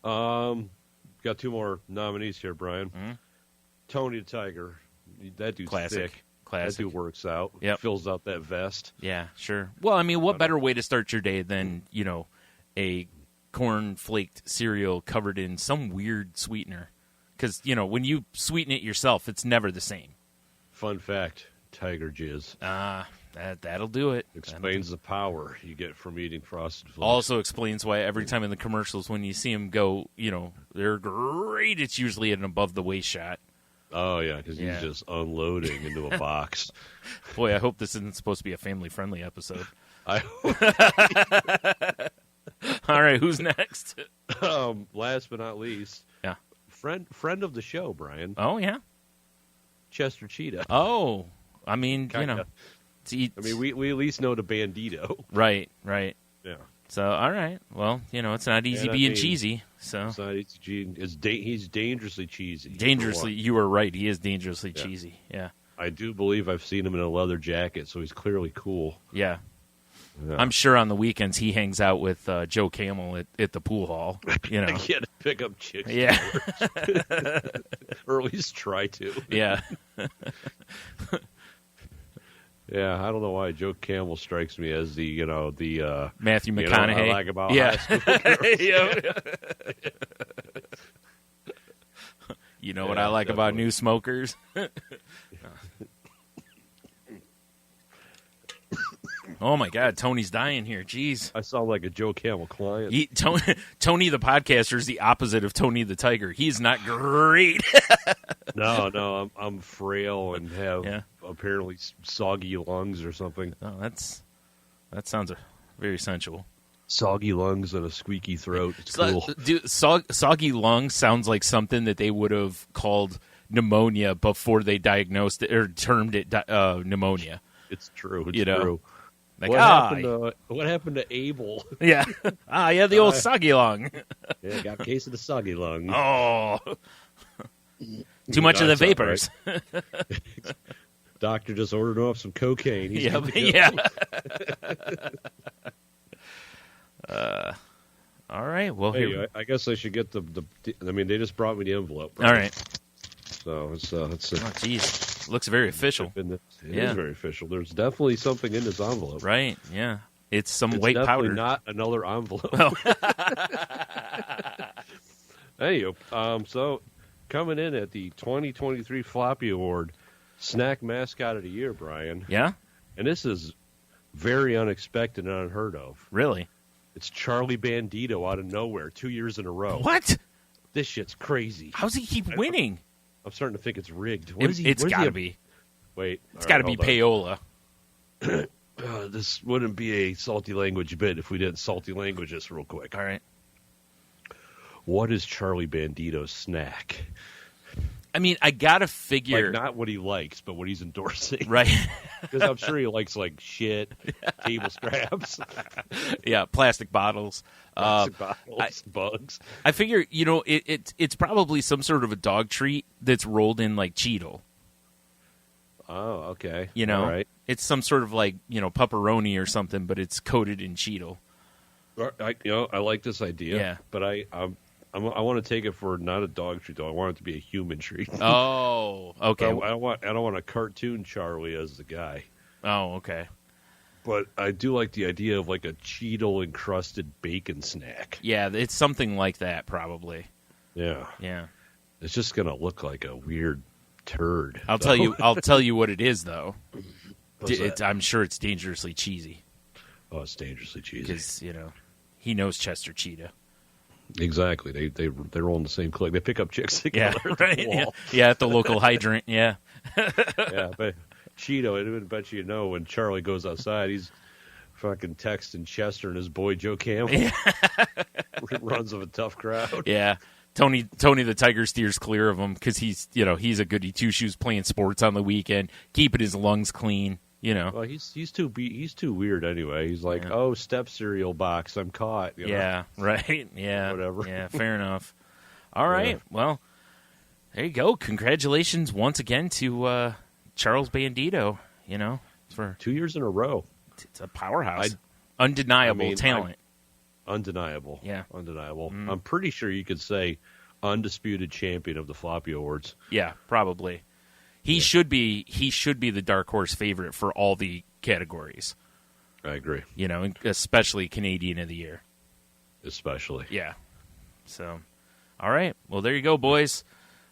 Got 2 more nominees here, Brian. Mm-hmm. Tony the Tiger. That dude's Classic. thick. Classic. That dude works out. Yep. Fills out that vest. Yeah, sure. Well, I mean, what better way to start your day than, a corn-flaked cereal covered in some weird sweetener? Because, when you sweeten it yourself, it's never the same. Fun fact, tiger jizz. That'll do it. Explains the power you get from eating Frosted Flakes. Also explains why every time in the commercials when you see them go, they're great, it's usually an above-the-waist shot. Oh, yeah, because he's just unloading into a box. Boy, I hope this isn't supposed to be a family-friendly episode. I hope. All right, who's next? Last but not least, friend of the show, Brian. Oh, yeah? Chester Cheetah. Oh, I mean, Kinda. I mean, we at least know the Bandito. Right. Yeah. So, all right. Well, it's not easy being cheesy. So it's not easy. He's dangerously cheesy. You were right. He is dangerously cheesy. Yeah. I do believe I've seen him in a leather jacket, so he's clearly cool. Yeah. I'm sure on the weekends he hangs out with Joe Camel at the pool hall. Yeah, to pick up chicks. Yeah. Or at least try to. Yeah. Yeah, I don't know why Joe Camel strikes me as the Matthew McConaughey. I like about high school girls. What I like about new smokers? Oh my God, Tony's dying here. Jeez, I sound like a Joe Camel client. Tony the podcaster is the opposite of Tony the Tiger. He's not great. No, I'm frail and have apparently soggy lungs or something. Oh, that sounds very sensual. Soggy lungs and a squeaky throat. It's cool. Dude, soggy lungs sounds like something that they would have called pneumonia before they diagnosed it or termed it pneumonia. It's true. It's true. Like, what happened to Abel? Yeah. The old soggy lung. Yeah, got a case of the soggy lung. Oh. Too much of the vapors. Right. Doctor just ordered off some cocaine. He's yeah. All right. Well, hey, I guess I should get the. I mean, they just brought me the envelope. Right? All right. So it's. Oh, jeez. Looks very official. It is very official. There's definitely something in this envelope. Right. Yeah. It's some white powder. Not another envelope. Oh. Hey, so coming in at the 2023 Floppy Award, Snack Mascot of the Year, Brian. Yeah? And this is very unexpected and unheard of. Really? It's Charlie Bandito out of nowhere 2 years in a row. What? This shit's crazy. How does he keep winning? I'm starting to think it's rigged. It's got to be. Wait. It's got to be payola. This wouldn't be a salty language bit if we didn't salty language this real quick. All right. What is Charlie Bandito's snack? I mean, I gotta figure not what he likes, but what he's endorsing, right? Because I'm sure he likes like shit, table scraps, plastic bottles, bugs. I figure it's probably some sort of a dog treat that's rolled in like Cheeto. Oh, okay. All right. It's some sort of like pepperoni or something, but it's coated in Cheeto. I like this idea. Yeah, but I want to take it for not a dog treat though. I want it to be a human treat. Oh, okay. I don't want a cartoon Charlie as the guy. Oh, okay. But I do like the idea of like a Cheeto encrusted bacon snack. Yeah, it's something like that probably. Yeah. Yeah. It's just gonna look like a weird turd. I'll tell you what it is though. I'm sure it's dangerously cheesy. Oh, it's dangerously cheesy because he knows Chester Cheetah. Exactly. They roll in the same clique. They pick up chicks together. Yeah, right. Yeah, at the local hydrant. Yeah. Yeah, but Cheeto, I would bet when Charlie goes outside, he's fucking texting Chester and his boy Joe Campbell. Yeah. Runs of a tough crowd. Yeah. Tony the Tiger steers clear of him because he's a goody two shoes playing sports on the weekend, keeping his lungs clean. Well, he's too weird anyway. He's like, oh, step cereal box, I'm caught. You know? Yeah, right. Yeah, whatever. Yeah, fair enough. All right, well, there you go. Congratulations once again to Charles Bandito. For 2 years in a row, it's a powerhouse, undeniable talent. Undeniable. Yeah, undeniable. I'm pretty sure you could say undisputed champion of the Floppy Awards. Yeah, probably. He should be the dark horse favorite for all the categories. I agree. Especially Canadian of the Year. Especially. Yeah. So, all right. Well, there you go, boys.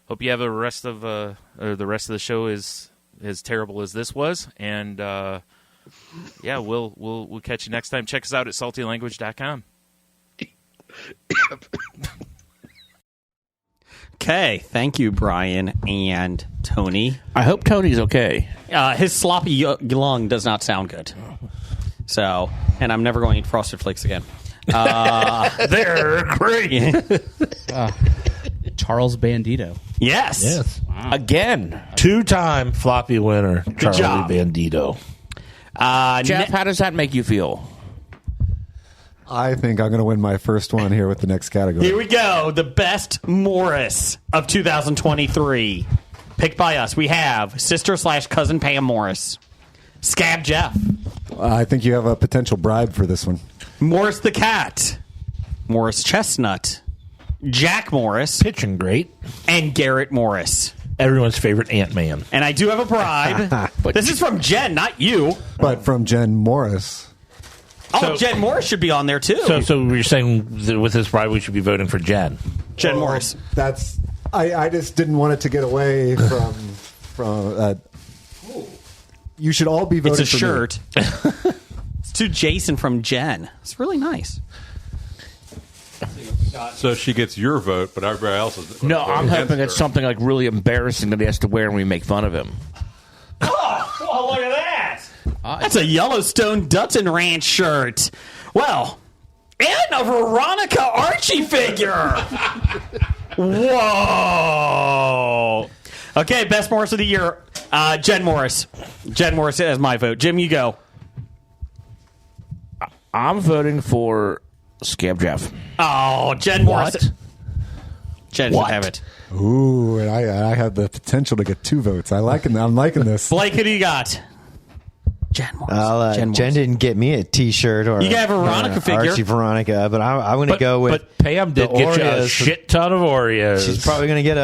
Hope you have the rest of the show is as terrible as this was, and we'll catch you next time. Check us out at saltylanguage.com. Okay, thank you, Brian and Tony. I hope Tony's okay. His sloppy lung does not sound good. So, and I'm never going to eat Frosted Flakes again. They're great. Charles Bandito. Yes. Wow. Again. 2-time Floppy winner, Charlie job. Bandito. Jeff, how does that make you feel? I think I'm going to win my first one here with the next category. Here we go. The best Morris of 2023. Picked by us. We have sister/cousin Pam Morris. Scab Jeff. I think you have a potential bribe for this one. Morris the Cat. Morris Chestnut. Jack Morris. Pitching great. And Garrett Morris. Everyone's favorite Ant-Man. And I do have a bribe. This is from Jen, not you. But from Jen Morris. Oh, Jen Morris should be on there, too. So you're saying that with this bribe we should be voting for Jen? Jen Morris. That's... I just didn't want it to get away from you should all be voting for shirt. It's to Jason from Jen. It's really nice. So she gets your vote, but everybody else is... No, I'm hoping it's something like really embarrassing that he has to wear and we make fun of him. Oh, look at that. That's a Yellowstone Dutton Ranch shirt. Well, and a Veronica Archie figure. Whoa. Okay, best Morris of the year. Jen Morris. Jen Morris has my vote. Jim, you go. I'm voting for Scab Jeff. Oh, Jen Morris. Jen should have it. Ooh, and I have the potential to get 2 votes. I'm liking this. Blake, who do you got? Jen Morris. Jen didn't get me a T-shirt or you got a Veronica figure. Archie Veronica, but I'm going to go with. But Pam did get you a shit ton of Oreos. She's probably going to get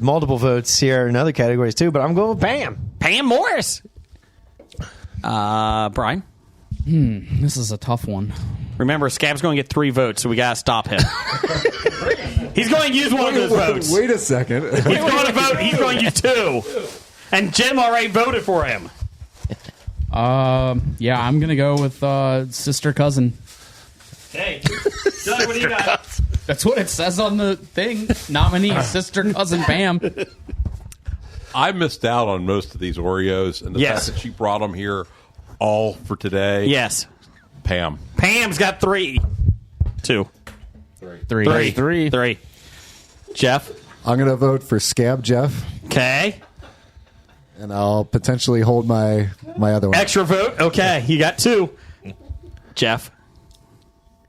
multiple votes here in other categories too. But I'm going with Pam. Pam Morris. Brian. This is a tough one. Remember, Scab's going to get 3 votes, so we got to stop him. He's going to use one of those votes. Wait a second. He's going to vote. He's going to use 2. And Jim already voted for him. Yeah, I'm gonna go with sister cousin. Hey, Doug, what do you got? That's what it says on the thing. Nominee sister cousin Pam. I missed out on most of these Oreos, and the fact that she brought them here all for today. Yes, Pam. Pam's got 3. 2. 3. Jeff. I'm going to vote for Scab Jeff. Okay. And I'll potentially hold my other one. Extra vote. Okay, you got 2. Jeff.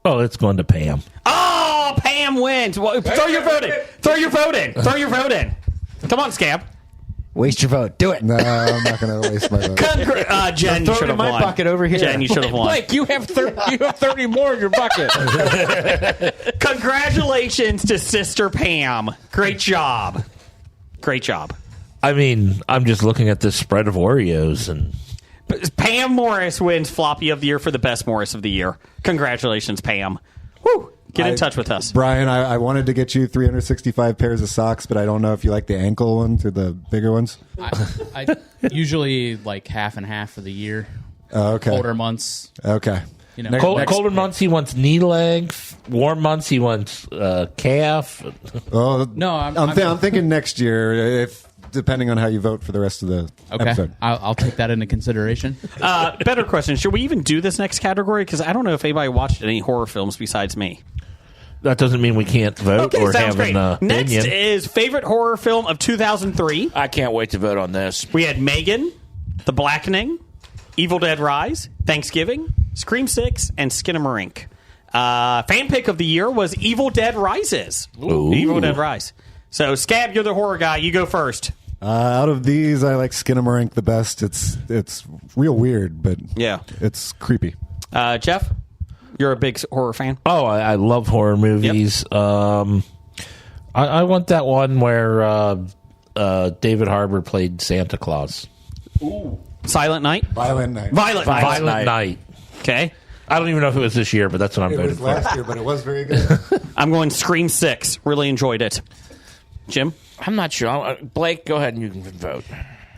Oh, it's going to Pam. Oh, Pam wins. Well, throw your vote in. Throw your vote in. Come on, Scab. Waste your vote. Do it. No, I'm not going to waste my vote. Jen, you should have won. My bucket over here. Jen, you should have won. Blake, you have 30 more in your bucket. Congratulations to Sister Pam. Great job. I mean, I'm just looking at this spread of Oreos, and Pam Morris wins Floppy of the Year for the best Morris of the year. Congratulations, Pam. Woo! Get in touch with us. Brian, I wanted to get you 365 pairs of socks, but I don't know if you like the ankle ones or the bigger ones. I usually like half and half for the year. Okay. Colder months. Okay. You know, colder months he wants knee length. Warm months he wants calf. Oh no, I'm thinking next year, depending on how you vote for the rest of the episode. I'll take that into consideration. Better question: should we even do this next category? Because I don't know if anybody watched any horror films besides me. That doesn't mean we can't vote or have great. an Next opinion. is favorite horror film of 2003. I can't wait to vote on this. We had Megan, The Blackening, Evil Dead Rise, Thanksgiving, Scream 6, and Skinamarink. Fan pick of the year was Evil Dead Rises. Ooh. Evil Dead Rise. So, Scab, you're the horror guy. You go first. Out of these, I like Skinamarink the best. It's real weird, but yeah, it's creepy. Jeff, you're a big horror fan. Oh, I love horror movies. Yep. I want that one where David Harbour played Santa Claus. Ooh. Silent Night? Violent Night. Violent Night. Okay. I don't even know if it was this year, but that's what I'm voting for. It was last year, but it was very good. I'm going Scream 6. Really enjoyed it. Jim? I'm not sure. Blake, go ahead and you can vote.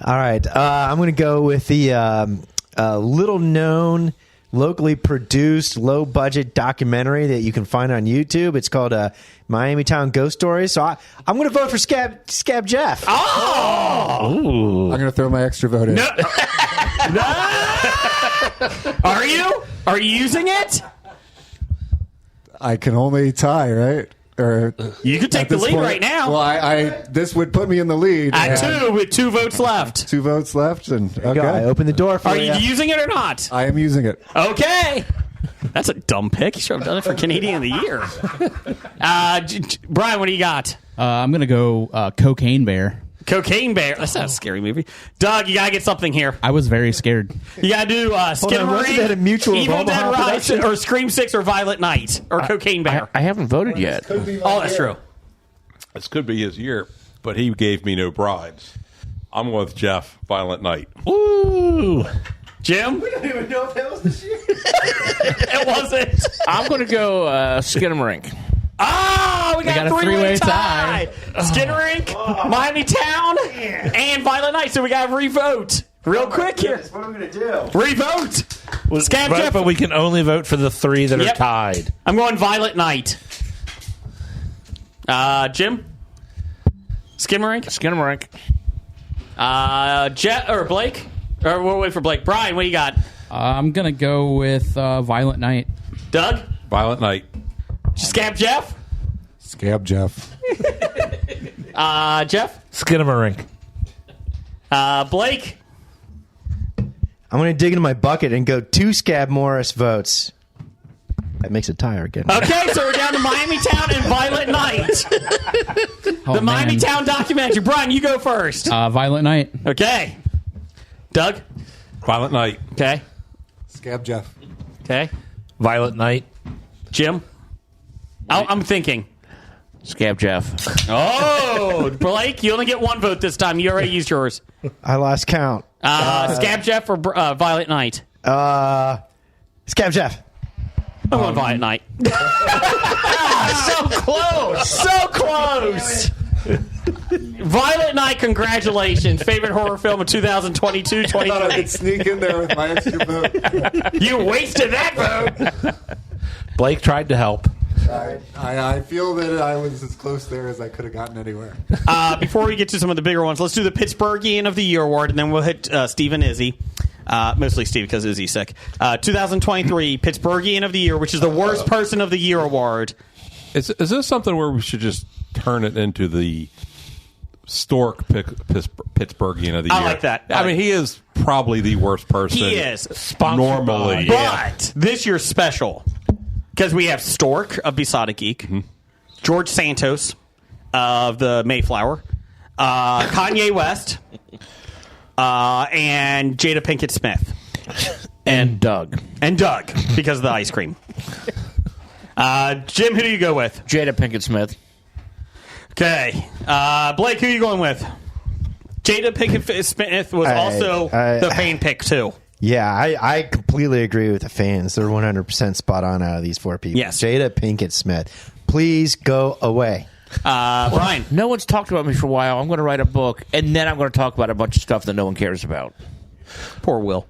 All right. I'm going to go with the little-known, locally produced, low-budget documentary that you can find on YouTube. It's called Miami Town Ghost Stories. So I'm going to vote for Scab Jeff. Oh! I'm going to throw my extra vote in. No. Are you? Are you using it? I can only tie, right? Or you could take the lead right now. Well, this would put me in the lead. At 2 with 2 votes left. 2 votes left, and okay. I open the door for you. Are you using it or not? I am using it. Okay. That's a dumb pick. You should have done it for Canadian of the Year. Brian, what do you got? I'm going to go Cocaine Bear. Cocaine Bear. That's not a scary movie. Doug, you got to get something here. I was very scared. You got to do Skinamarink, Evil Dead Rise, or Scream 6, or Violent Night, or Cocaine Bear. I haven't voted yet. Oh, that's true. This could be his year, but he gave me no brides. I'm going with Jeff, Violent Night. Ooh. Jim? We don't even know if that was this year. It wasn't. I'm going to go Skinamarink. Oh, we got a three-way tie. Oh. Skinamarink, Miami Town, and Violent Night. So we got to revote real quick here. What are we going to do? Revote. Scab Jeff. But we can only vote for the 3 that are tied. I'm going Violent Night. Jim? Skinamarink? Skinamarink. Or Blake? Or we'll wait for Blake. Brian, what you got? I'm going to go with Violent Night. Doug? Violent Night. Scab Jeff? Scab Jeff. Jeff? Skinamarink. Blake? I'm going to dig into my bucket and go 2 Scab Morris votes. That makes a tie again. Okay, so we're down to Miami Town and Violent Night. The Miami Town documentary. Brian, you go first. Violent Night. Okay. Doug? Violent Night. Okay. Scab Jeff. Okay. Violent Night. Jim? I'm thinking. Scab Jeff. Oh, Blake, you only get 1 vote this time. You already used yours. I lost count. Scab Jeff or Violent Night? Scab Jeff. I'm going Violent Night. So close. So close. Violent Night, congratulations. Favorite horror film of 2022-23. I thought I could sneak in there with my extra vote. You wasted that vote. Blake tried to help. I feel that I was as close there as I could have gotten anywhere. Before we get to some of the bigger ones, let's do the Pittsburghian of the Year award, and then we'll hit Steve and Izzy. Mostly Steve because Izzy's sick. 2023 Pittsburghian of the Year, which is the worst person of the year award. Is this something where we should just turn it into the Stork Pittsburghian of the year? I like that. I mean, he is probably the worst person. He is. Normally. But this year's special, because we have Stork of Besotted Geek, George Santos of the Mayflower, Kanye West, and Jada Pinkett Smith. And Doug. And Doug, because of the ice cream. Jim, who do you go with? Jada Pinkett Smith. Okay. Blake, who are you going with? Jada Pinkett Smith was also the fan pick, too. Yeah, I completely agree with the fans. They're 100% spot on out of these 4 people. Yes. Jada Pinkett Smith, please go away. Brian. No one's talked about me for a while. I'm going to write a book, and then I'm going to talk about a bunch of stuff that no one cares about. Poor Will.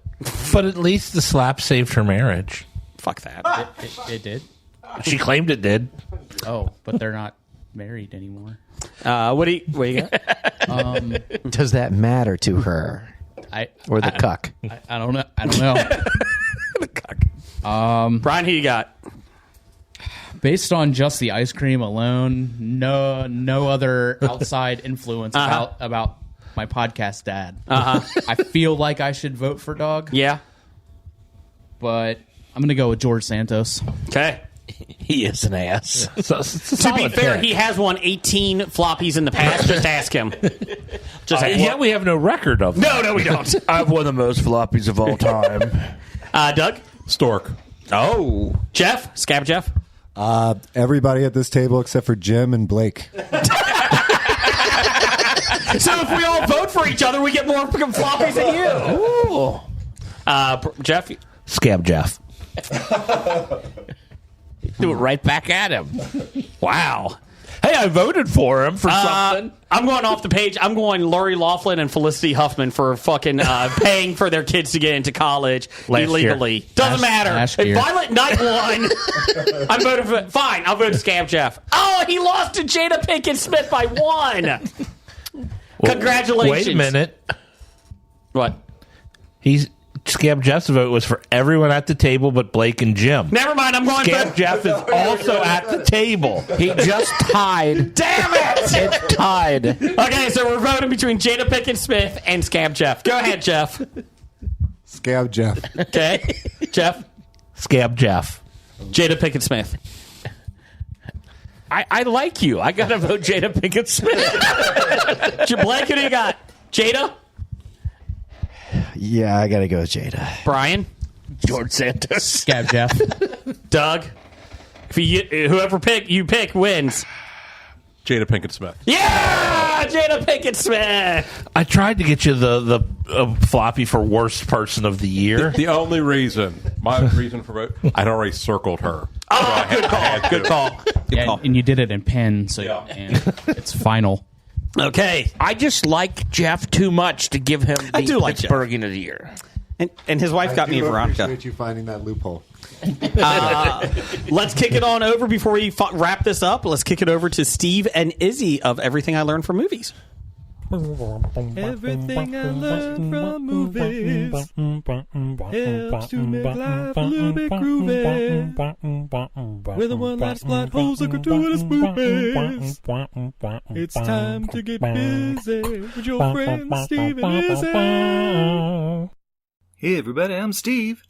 But at least the slap saved her marriage. Fuck that. It did? She claimed it did. Oh, but they're not married anymore. What do you got? Does that matter to her? Or the cuck? I don't know. I don't know. The cuck. Brian, who you got? Based on just the ice cream alone, no other outside influence about my podcast dad. Uh-huh. I feel like I should vote for Dog. Yeah. But I'm going to go with George Santos. Okay. He is an ass. To be fair, he has won 18 floppies in the past. Just ask him. Just ask Yeah, we have no record of that. No, we don't. I've won the most floppies of all time. Doug? Stork. Oh. Jeff? Scab Jeff? Everybody at this table except for Jim and Blake. So if we all vote for each other, we get more floppies than you. Ooh. Jeff? Scab Jeff. Do it right back at him. Wow. Hey, I voted for him for something. I'm going off the page. I'm going Lori Loughlin and Felicity Huffman for fucking paying for their kids to get into college illegally. Year. Doesn't matter. Last If year. Violent Night won, I'm voting for... Fine, I'll vote Scab Jeff. Oh, he lost to Jada Pinkett Smith by 1. Congratulations. Wait a minute. What? Scab Jeff's vote was for everyone at the table but Blake and Jim. Never mind, I'm going Scab Jeff is also at the table. He just tied. Damn it! It's tied. Okay, so we're voting between Jada Pinkett Smith and Scab Jeff. Go ahead, Jeff. Scab Jeff. Okay. Jeff? Scab Jeff. Jada Pinkett Smith. I like you. I got to vote Jada Pinkett Smith. Blake, who do you got? Jada? Yeah, I gotta go with Jada. Brian? George Santos. Scab Jeff. Doug? Whoever you pick wins. Jada Pinkett Smith. Yeah! Jada Pinkett Smith! I tried to get you the floppy for worst person of the year. The only reason, my reason for vote, I'd already circled her. Oh, good call. Good call. Yeah, and you did it in pen, so and it's final. Okay. I just like Jeff too much to give him the I do like Pittsburghian of the year. And his wife got me Veronica. I appreciate you finding that loophole. Let's kick it on over before we wrap this up. Let's kick it over to Steve and Izzy of Everything I Learned from Movies. Everything I learned from movies helps to make life a little bit groovy. With a one-last plot holes of gratuitous movies, it's time to get busy with your friend Steve and Izzy. Hey everybody, I'm Steve,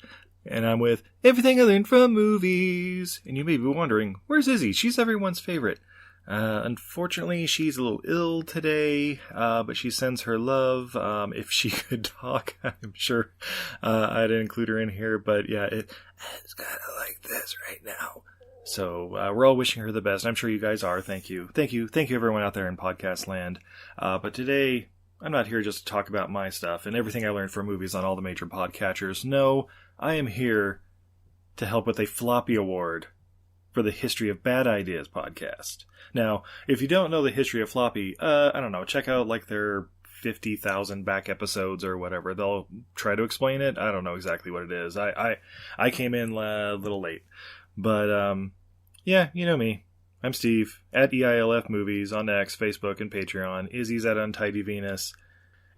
and I'm with Everything I Learned from Movies. And you may be wondering, where's Izzy? She's everyone's favorite. Unfortunately, she's a little ill today, but she sends her love. If she could talk, I'm sure I'd include her in here, but yeah, it's kind of like this right now. So we're all wishing her the best. I'm sure you guys are. Thank you. Thank you everyone out there in podcast land. But today, I'm not here just to talk about my stuff and everything I learned from movies on all the major podcatchers. No, I am here to help with a Floppy Award for the History of Bad Ideas podcast. Now, if you don't know the history of Floppy, I don't know, check out like their 50,000 back episodes or whatever. They'll try to explain it. I don't know exactly what it is. I came in a little late. But, yeah, you know me. I'm Steve, at EILF Movies on X, Facebook, and Patreon. Izzy's at Untidy Venus.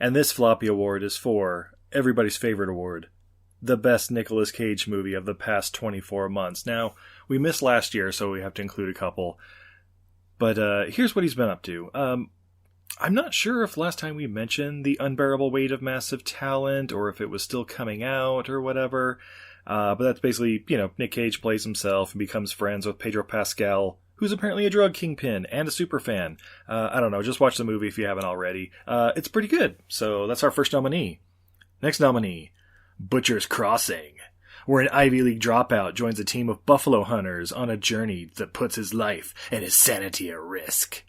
And this Floppy Award is for everybody's favorite award, the best Nicolas Cage movie of the past 24 months. Now, we missed last year, so we have to include a couple. But here's what he's been up to. I'm not sure if last time we mentioned The Unbearable Weight of Massive Talent, or if it was still coming out, or whatever. But that's basically, Nick Cage plays himself and becomes friends with Pedro Pascal, who's apparently a drug kingpin and a superfan. I don't know, just watch the movie if you haven't already. It's pretty good, so that's our first nominee. Next nominee, Butcher's Crossing, where an Ivy League dropout joins a team of buffalo hunters on a journey that puts his life and his sanity at risk.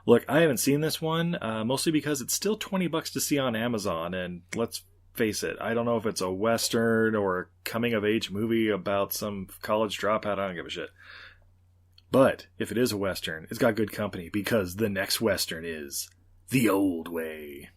Look, I haven't seen this one, mostly because it's still $20 to see on Amazon, and let's face it, I don't know if it's a Western or a coming-of-age movie about some college dropout, I don't give a shit. But if it is a Western, it's got good company, because the next Western is The Old Way.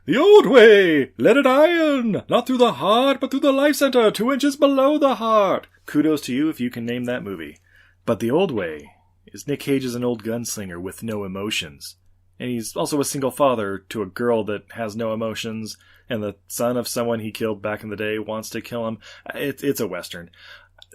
The Old Way! Let it iron! Not through the heart, but through the life center, 2 inches below the heart. Kudos to you if you can name that movie. But The Old Way is Nick Cage is an old gunslinger with no emotions. And he's also a single father to a girl that has no emotions, and the son of someone he killed back in the day wants to kill him. It's a Western.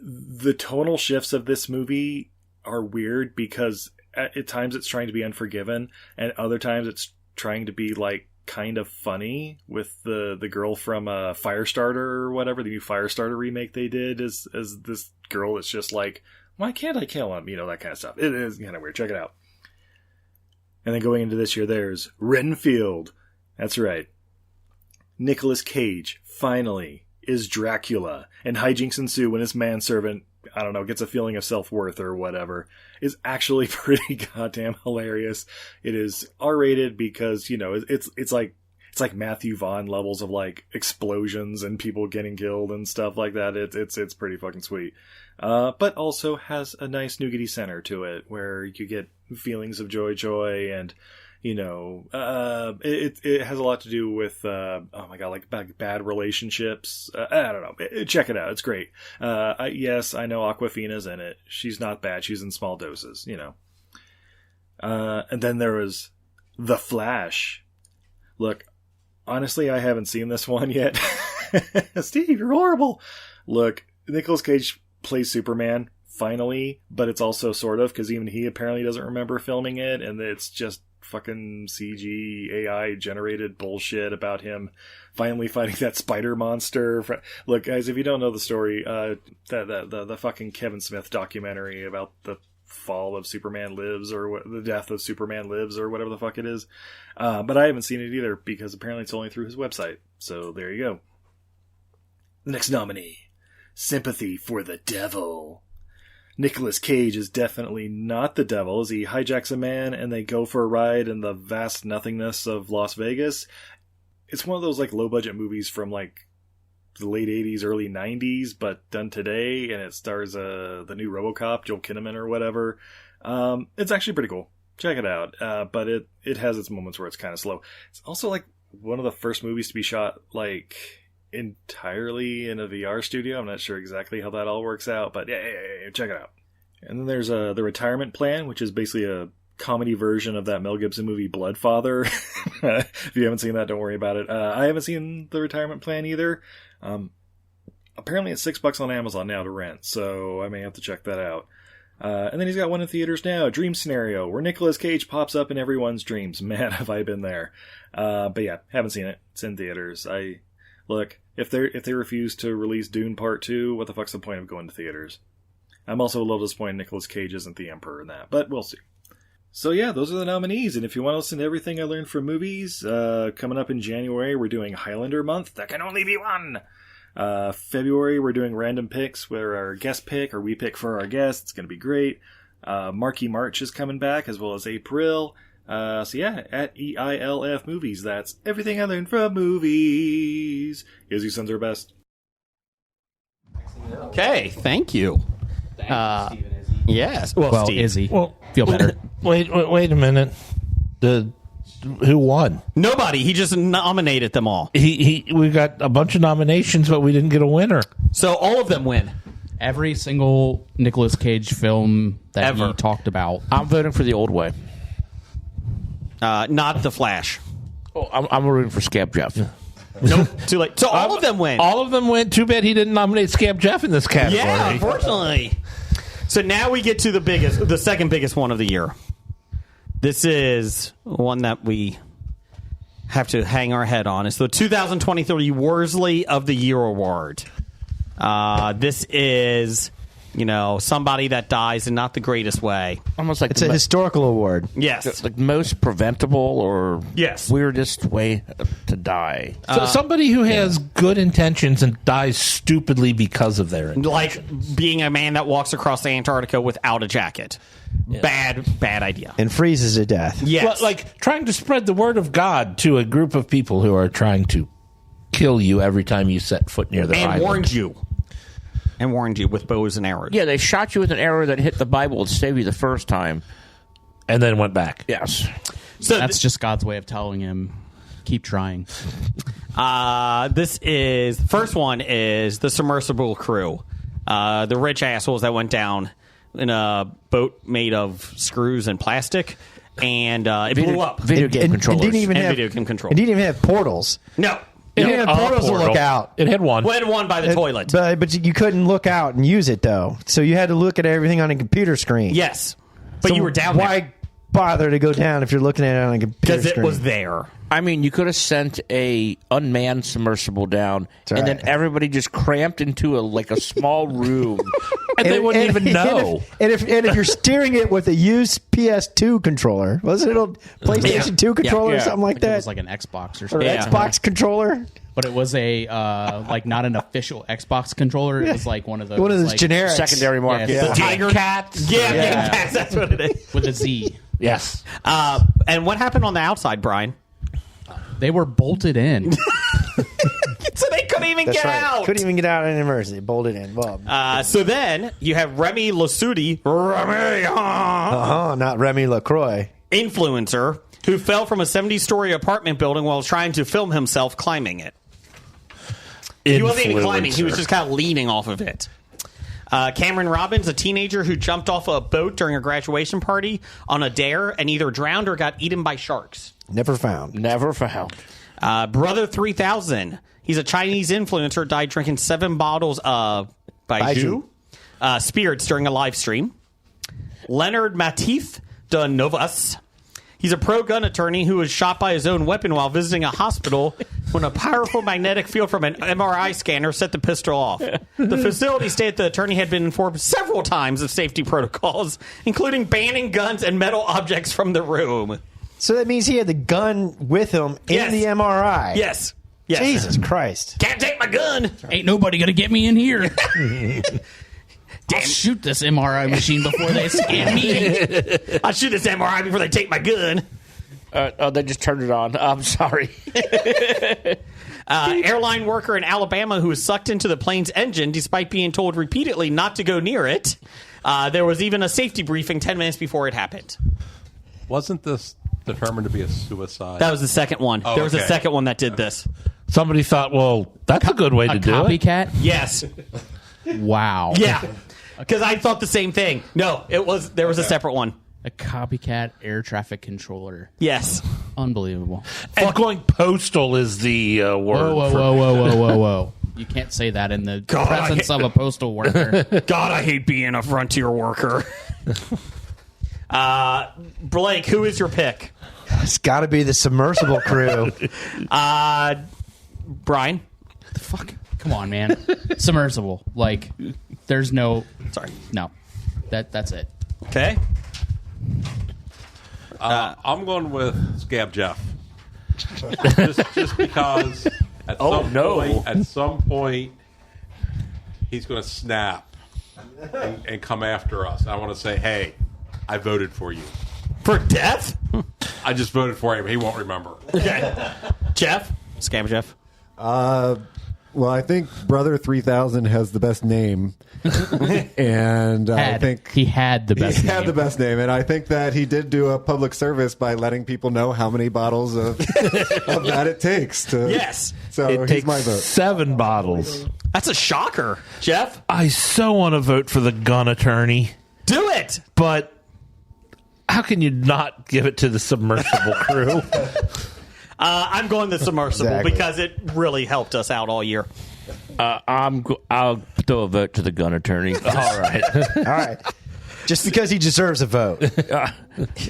The tonal shifts of this movie are weird because at times it's trying to be Unforgiven, and other times it's trying to be like kind of funny with the girl from Firestarter or whatever, the new Firestarter remake they did, as this girl that's just like, why can't I kill him? That kind of stuff. It is kind of weird. Check it out. And then going into this year, there's Renfield. That's right. Nicolas Cage finally is Dracula, and hijinks ensue when his manservant, I don't know, gets a feeling of self-worth or whatever, is actually pretty goddamn hilarious. It is R-rated because, it's like Matthew Vaughn levels of like explosions and people getting killed and stuff like that. It's pretty fucking sweet. But also has a nice nougaty center to it where you get feelings of joy and, it has a lot to do with, like bad relationships. I don't know. Check it out. It's great. Yes, I know Awkwafina's in it. She's not bad. She's in small doses, and then there was The Flash. Look, honestly, I haven't seen this one yet. Steve, you're horrible. Look, Nicolas Cage plays Superman, finally, but it's also sort of, because even he apparently doesn't remember filming it, and it's just fucking CG AI generated bullshit about him finally fighting that spider monster. Look, guys, if you don't know the story, the fucking Kevin Smith documentary about the fall of Superman Lives, or the death of Superman Lives, or whatever the fuck it is. But I haven't seen it either, because apparently it's only through his website. So there you go. The next nominee, Sympathy for the Devil. Nicolas Cage is definitely not the devil, as he hijacks a man and they go for a ride in the vast nothingness of Las Vegas. It's one of those like low budget movies from like the late 80s, early 90s, but done today, and it stars the new RoboCop, Joel Kinnaman or whatever. It's actually pretty cool. Check it out. But it has its moments where it's kind of slow. It's also like one of the first movies to be shot like entirely in a VR studio. I'm not sure exactly how that all works out, but yeah, check it out. And then there's The Retirement Plan, which is basically a comedy version of that Mel Gibson movie Bloodfather. If you haven't seen that, don't worry about it. I haven't seen The Retirement Plan either. Apparently it's $6 on Amazon now to rent, so I may have to check that out. And then he's got one in theaters now, Dream Scenario, where Nicolas Cage pops up in everyone's dreams. Man, have I been there. But yeah, haven't seen it. It's in theaters. Look, if they refuse to release Dune Part 2, what the fuck's the point of going to theaters? I'm also a little disappointed Nicolas Cage isn't the Emperor in that, but we'll see. So yeah, those are the nominees, and if you want to listen to everything I learned from movies, coming up in January, we're doing Highlander Month. There can only be one! February, we're doing random picks, where our guest pick, or we pick for our guest. It's going to be great. Marky March is coming back, as well as April. So yeah, at EILF Movies, that's everything I learned from movies. Izzy sends her best. Okay, thank you. Yes. Well, Steve. Izzy. Well, feel better. Wait a minute. Who won? Nobody. He just nominated them all. We got a bunch of nominations, but we didn't get a winner. So all of them win. Every single Nicolas Cage film that he talked about. I'm voting for The Old Way. Not The Flash. Oh, I'm rooting for Scab Jeff. Nope, too late. So all of them win. All of them win. Too bad he didn't nominate Scab Jeff in this category. Yeah, unfortunately. So now we get to the second biggest one of the year. This is one that we have to hang our head on. It's the 2023 Worsley of the Year Award. This is, somebody that dies in not the greatest way. Almost like it's a historical award. Yes. Like most preventable or weirdest way to die. So somebody who has good intentions and dies stupidly because of their intentions. Like being a man that walks across Antarctica without a jacket. Yeah. Bad idea. And freezes to death. Yes. Well, like trying to spread the word of God to a group of people who are trying to kill you every time you set foot near their island. And warned you with bows and arrows. Yeah, they shot you with an arrow that hit the Bible to save you the first time. And then went back. Yes. So that's just God's way of telling him, keep trying. First one is the submersible crew. The rich assholes that went down in a boat made of screws and plastic. And it blew up. Video game controllers. Video game controllers. It didn't even have portals. No. It had portals to look out. It had one. Well, it had one by the toilet. But you couldn't look out and use it, though. So you had to look at everything on a computer screen. Yes. But you were down there. bother to go down if you're looking at it on a computer Because it screen. was there. I mean, you could have sent a unmanned submersible down, and then everybody just cramped into a small room, and they wouldn't even know. And if you're steering it with a used PS2 controller, wasn't it a PlayStation 2 controller or something like that? It was like an Xbox or Or something. Xbox controller. But it was a not an official Xbox controller. It was like one of those generic secondary market. Yeah, The Tiger Cats. Yeah, Game Cats, that's what it is. with a Z. Yes. And what happened on the outside, Brian? They were bolted in. So they couldn't even That's get right. out. Couldn't even get out in an emergency. Bolted in. Bob. So then you have Remy Lasudi, Not Remy LaCroix. influencer, who fell from a 70-story apartment building while trying to film himself climbing it. He wasn't even climbing. He was just kind of leaning off of it. Cameron Robbins, a teenager who jumped off a boat during a graduation party on a dare and either drowned or got eaten by sharks. Never found. Brother 3000. He's a Chinese influencer, died drinking 7 bottles of Baijiu spirits during a live stream. Leonard Matif de Novas. He's a pro-gun attorney who was shot by his own weapon while visiting a hospital when a powerful magnetic field from an MRI scanner set the pistol off. The facility stated the attorney had been informed several times of safety protocols, including banning guns and metal objects from the room. So that means he had the gun with him in the MRI. Yes. Jesus Christ. Can't take my gun. Ain't nobody gonna get me in here. I'll shoot this MRI machine before they scan me. I'll shoot this MRI before they take my gun. They just turned it on. I'm sorry. Airline worker in Alabama who was sucked into the plane's engine despite being told repeatedly not to go near it. There was even a safety briefing 10 minutes before it happened. Wasn't this determined to be a suicide? That was the second one. Oh, there was a okay. second one that did this. Somebody thought, well, that's a good way to do it. Copycat? Yes. Wow. Yeah. Because I thought the same thing. No, there was a separate one. A copycat air traffic controller. Yes. Unbelievable. And going postal is the word. Whoa. You can't say that in the presence of a postal worker. God, I hate being a frontier worker. Blake, who is your pick? It's got to be the submersible crew. Brian? The fuck? Come on, man. Submersible. Like, there's no... Sorry. No. That's it. Okay. I'm going with Scab Jeff. just because at some point he's going to snap and come after us. I want to say, hey, I voted for you. For death? I just voted for him. He won't remember. Okay. Jeff? Scab Jeff? Well, I think Brother 3000 has the best name, and I think he had the best. He had the best name, and I think that he did do a public service by letting people know how many bottles of that it takes. Yes, so it he's takes my vote. 7 bottles. That's a shocker, Jeff. I so want to vote for the gun attorney. Do it, but how can you not give it to the submersible crew? I'm going the submersible because it really helped us out all year. I'll throw a vote to the gun attorney. All right. Just because he deserves a vote.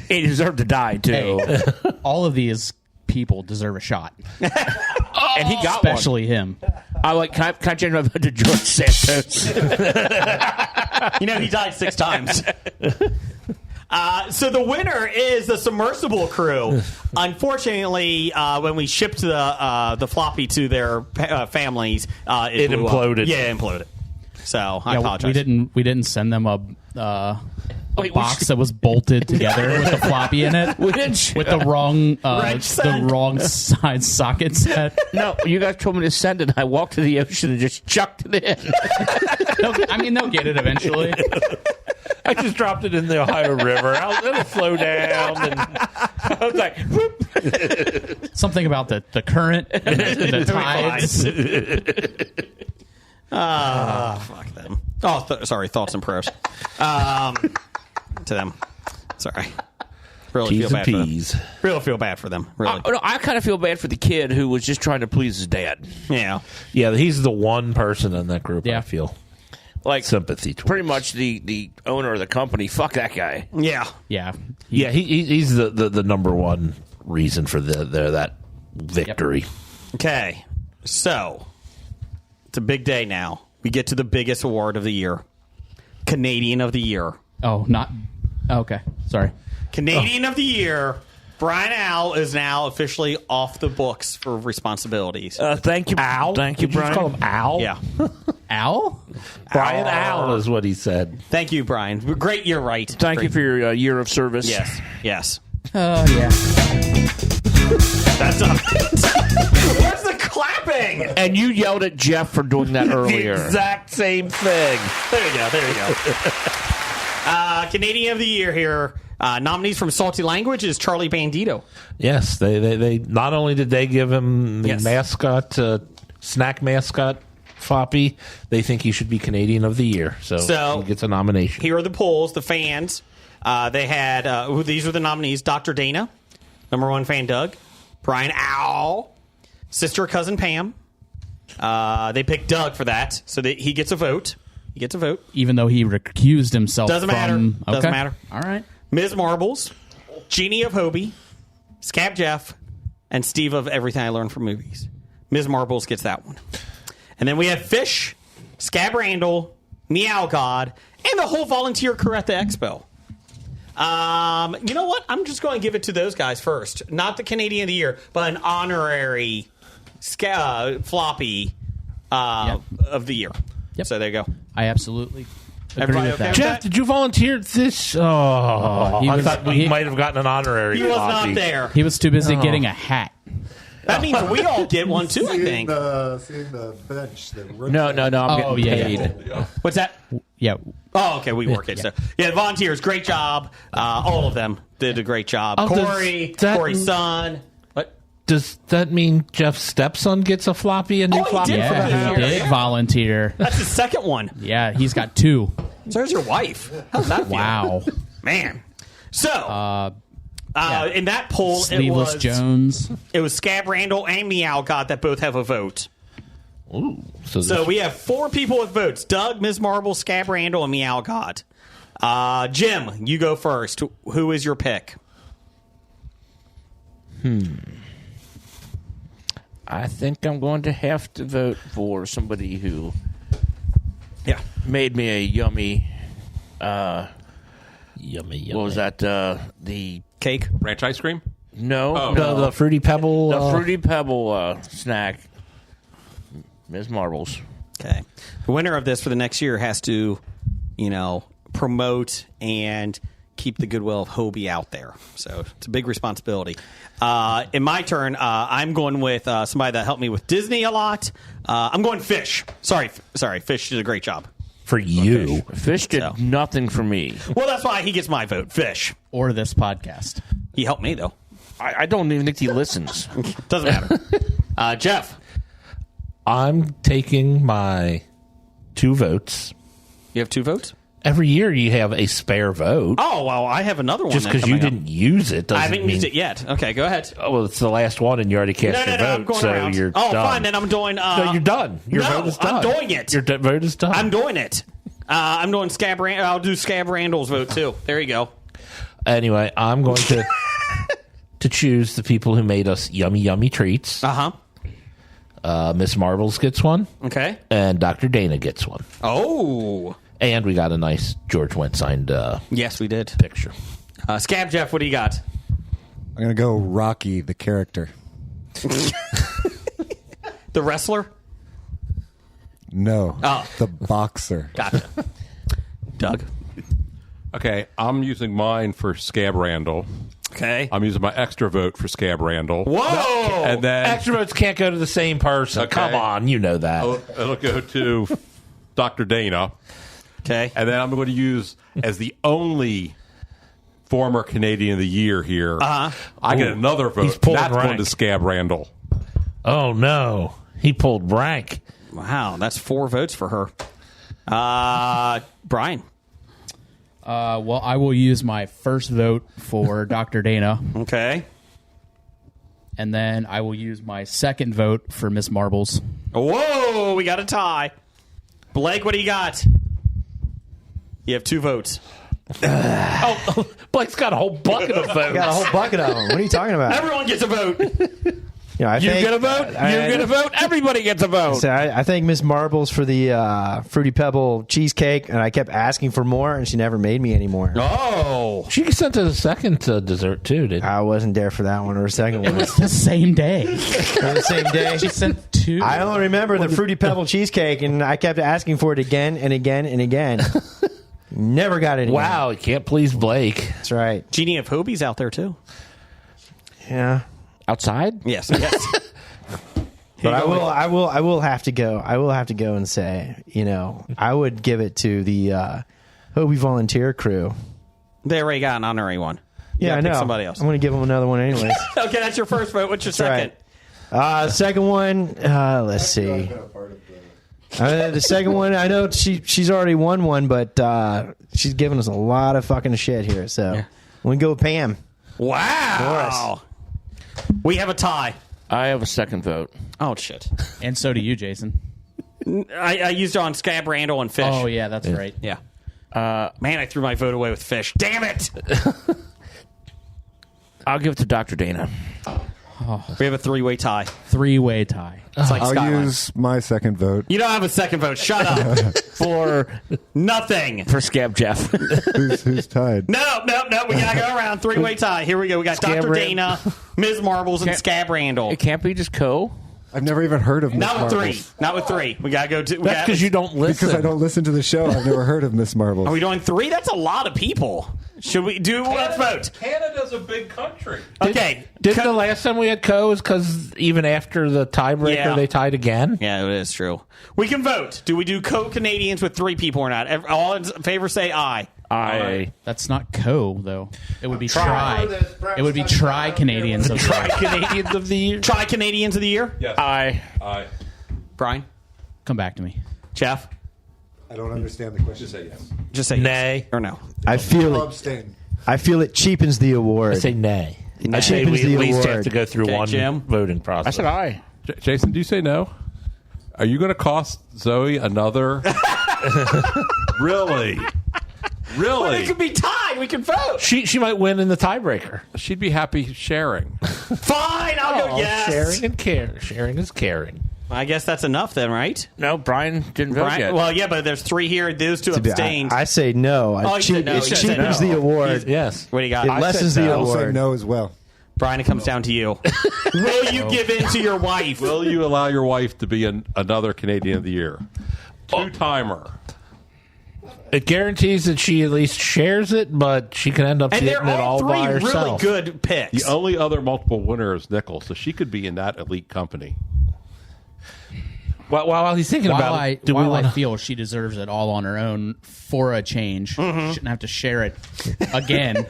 He deserved to die, too. Hey, all of these people deserve a shot. And he got Especially him. Can I change my vote to George Santos? He died 6 times. So the winner is the submersible crew. Unfortunately, when we shipped the floppy to their families, it blew imploded. Up. Yeah, it imploded. So I apologize. We didn't send them a box that was bolted together with the floppy in it. We didn't with the wrong set. side socket set. No, you guys told me to send it. I walked to the ocean and just chucked it in. They'll get it eventually. I just dropped it in the Ohio River. It'll flow down. And I was like, whoop. Something about the current and the tides. Fuck them. Oh, sorry. Thoughts and prayers. To them. Sorry. Really T's feel bad and for them. P's. Really feel bad for them. Really. I kind of feel bad for the kid who was just trying to please his dad. Yeah. Yeah, he's the one person in that group, Yeah. I feel. sympathy towards. Pretty much the owner of the company. Fuck that guy. Yeah. He's the number one reason for that victory. Okay, so it's a big day now. We get to the biggest award of the year, Canadian of the Year. Oh, not okay. Sorry, Canadian of the Year. Brian Owl is now officially off the books for responsibilities. Thank you, Owl. Thank you, Did you Brian. just call him Owl? Yeah. Owl? Brian Owl is what he said. Thank you, Brian. Great, you're right. Thank you for your year of service. Yes. Oh, yeah. That's not Where's the clapping? And you yelled at Jeff for doing that earlier. The exact same thing. There you go. Canadian of the Year here. Nominees from Salty Language is Charlie Bandito. Yes, they not only did they give him the mascot, snack mascot, Floppy, they think he should be Canadian of the Year. So he gets a nomination. Here are the polls, the fans. They had, these were the nominees, Dr. Dana, number one fan Doug, Brian Owl, sister cousin Pam. They picked Doug for that, so that he gets a vote. Even though he recused himself. Doesn't matter. Okay. Doesn't matter. All right. Ms. Marbles, Jeannie of Hobie, Scab Jeff, and Steve of Everything I Learned from Movies. Ms. Marbles gets that one. And then we have Fish, Scab Randall, Meow God, and the whole volunteer crew at the expo. You know what? I'm just going to give it to those guys first. Not the Canadian of the Year, but an honorary Floppy of the Year. Yep. So there you go. I absolutely agree Everybody with okay that. with Jeff, did you volunteer this? I thought we might have gotten an honorary. He was Floppy. not there. He was too busy getting a hat. That means we all get one too, I think. Seeing the bench. No, I'm getting paid. What's that? Yeah. Oh, okay. We work it. So, the volunteers, great job. All of them did a great job. Oh, Corey's son. What? Does that mean Jeff's stepson gets a Floppy? A new Floppy? did. Yeah, he did volunteer. That's the second one. Yeah, he's got two. So there's your wife. How's that feel? Wow. Man. So, in that poll, Sleeveless Jones. It was Scab Randall and Meow God that both have a vote. Ooh. So we have 4 people with votes. Doug, Ms. Marble, Scab Randall, and Meow God. Jim, you go first. Who is your pick? I think I'm going to have to vote for somebody who made me a yummy Yummy. What was that? The cake? Ranch ice cream? No. The Fruity Pebble. The Fruity Pebble snack. Ms. Marbles. Okay. The winner of this for the next year has to, promote and keep the goodwill of Hobie out there. So it's a big responsibility. In my turn, I'm going with somebody that helped me with Disney a lot. I'm going Fish. Sorry. Fish did a great job. For you. Fish did nothing for me. Well, that's why he gets my vote. Fish. Or this podcast. He helped me, though. I don't even think he listens. Doesn't matter. Jeff. I'm taking my 2 votes. You have 2 votes? Every year you have a spare vote. Oh, well, I have another one. Just because you didn't use it doesn't I haven't mean... used it yet. Okay, go ahead. Oh, well, it's the last one, and you already cast your vote, I'm going so around. you're done. done. Fine, then I'm doing... no, you're done. Your vote is done. I'm doing it. Your vote is done. I'm doing it. I'm doing Scab Randall. I'll do Scab Randall's vote, too. There you go. Anyway, I'm going to to choose the people who made us yummy, yummy treats. Miss Marbles gets one. Okay. And Dr. Dana gets one. Oh. And we got a nice George Wendt signed yes, we did. Picture. Scab Jeff, what do you got? I'm going to go Rocky, the character. The wrestler? No. The boxer. Gotcha. Doug? Okay, I'm using mine for Scab Randall. Okay. I'm using my extra vote for Scab Randall. Whoa! And then Extra votes can't go to the same person. Okay. Come on, you know that. It'll go to Dr. Dana. Okay. And then I'm going to use, as the only former Canadian of the Year here, I get another vote. He's pulling That's rank. going to Scab Randall. Oh, no. He pulled rank. Wow, that's 4 votes for her. Brian? Well, I will use my first vote for Dr. Dana. Okay. And then I will use my second vote for Miss Marbles. Whoa, we got a tie. Blake, what do you got? You have 2 votes. Blake's got a whole bucket of votes. Got a whole bucket of them. What are you talking about? Everyone gets a vote. I You think, get a vote? You're going to vote? Everybody gets a vote. So I think Miss Marbles for the Fruity Pebble cheesecake, and I kept asking for more, and she never made me any more. Oh. She sent us a second dessert, too, didn't I wasn't there for that one or a second one. It was the same day. The same day. She sent 2. I only remember the Fruity Pebble cheesecake, and I kept asking for it again and again and again. Never got it. Wow, you can't please Blake. That's right. Genie of Hobie's out there, too. Yeah. Outside? Yes. But I will have to go. I will have to go and say, I would give it to the Hobie volunteer crew. They already got an honorary one. Yeah, I know. Somebody else. I'm going to give them another one anyways. Okay, that's your first vote. What's your second? Right. Second one, let's see. The second one, I know she's already won one, but she's giving us a lot of fucking shit here. So I'm going to go with Pam. Wow. We have a tie. I have a second vote. Oh, shit. And so do you, Jason. I used it on Scab Randall and Fish. Oh, yeah, that's right. Yeah. Man, I threw my vote away with Fish. Damn it! I'll give it to Dr. Dana. We have a 3-way tie. 3-way tie. It's like I'll Skyline. use my second vote. You don't have a second vote. Shut up. For nothing. For Scab Jeff. Who's tied? No. We got to go around. 3-way tie. Here we go. We got Scab Dr. Dana, Ms. Marbles, and Can't- Scab Randall. It can't be just Co. I've never even heard of Miss Not with Marbles. 3. Not with 3. We got to go to... That's because you don't listen. Because I don't listen to the show. I've never heard of Miss Marbles. Are we doing 3? That's a lot of people. Should we do... Let's vote. Canada's a big country. Okay. Didn't the last time we had Co is because even after the tiebreaker they tied again? Yeah, it is true. We can vote. Do we do co-Canadians with 3 people or not? All in favor say aye. Aye. That's not co, though. It would be try. It would be try Canadians of the year. Canadians of the year. Try Canadians of the year? Yes. Aye. Brian? Come back to me. Jeff? I don't understand the question. Just say yes. Just say nay yes or no. I feel it cheapens the award. I say nay. It I say we cheapens the at least award. have to go through one Jim? voting process. I said aye. Jason, do you say no? Are you going to cost Zoe another? Really? Well, it could be tied. We can vote. She might win in the tiebreaker. She'd be happy sharing. Fine. I'll go yes. Sharing and care. Sharing is caring. I guess that's enough then, right? No, Brian didn't vote yet. Well, yeah, but there's 3 here. Those 2 abstained. I say no. Oh, you said no. It You said cheapens no. the award. Yes. What do you got? It lessens the I'll say award. no as well. Brian, it comes down to you. Will you give in to your wife? Will you allow your wife to be another Canadian of the Year? 2-timer. It guarantees that she at least shares it, but she can end up And getting they're it all all 3 by really herself. good picks. The only other multiple winner is Nickel, so she could be in that elite company. Well, while he's thinking about it, do we I want feel she deserves it all on her own for a change. She shouldn't have to share it again.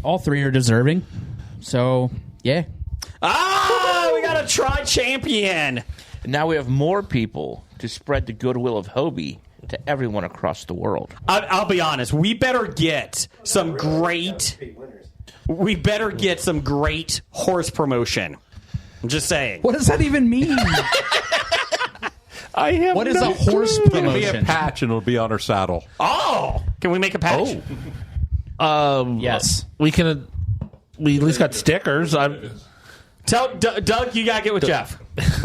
All 3 are deserving. So, yeah. We got a tri-champion. Now we have more people to spread the goodwill of Hobie to everyone across the world. I'll be honest. We better get some great. We better get some great horse promotion. I'm just saying. What does that even mean? I have What is a horse It'll be a promotion? patch, and it'll be on her saddle. Oh, can we make a patch? Yes. We can. We at least got stickers. Tell Doug you gotta get with Jeff.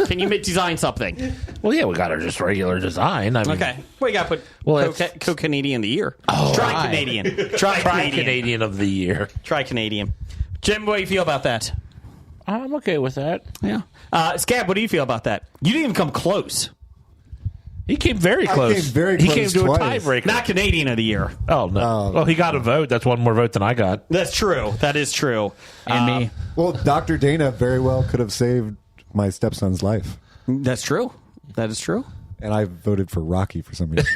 Can you design something? Well, yeah, we got our just regular design. I mean, Okay, we gotta put Co-Canadian of the year. Tri-Canadian. Tri-Canadian of the year. Tri-Canadian. Jim, what do you feel about that? I'm okay with that. Yeah. Scab, what do you feel about that? You didn't even come close. He came very close. came very He close came to twice. a tiebreaker. Not Canadian of the year. Oh no! Well, he got a vote. That's one more vote than I got. That's true. That is true. And me. Well, Dr. Dana very well could have saved my stepson's life. That's true. That is true. And I voted for Rocky for some reason.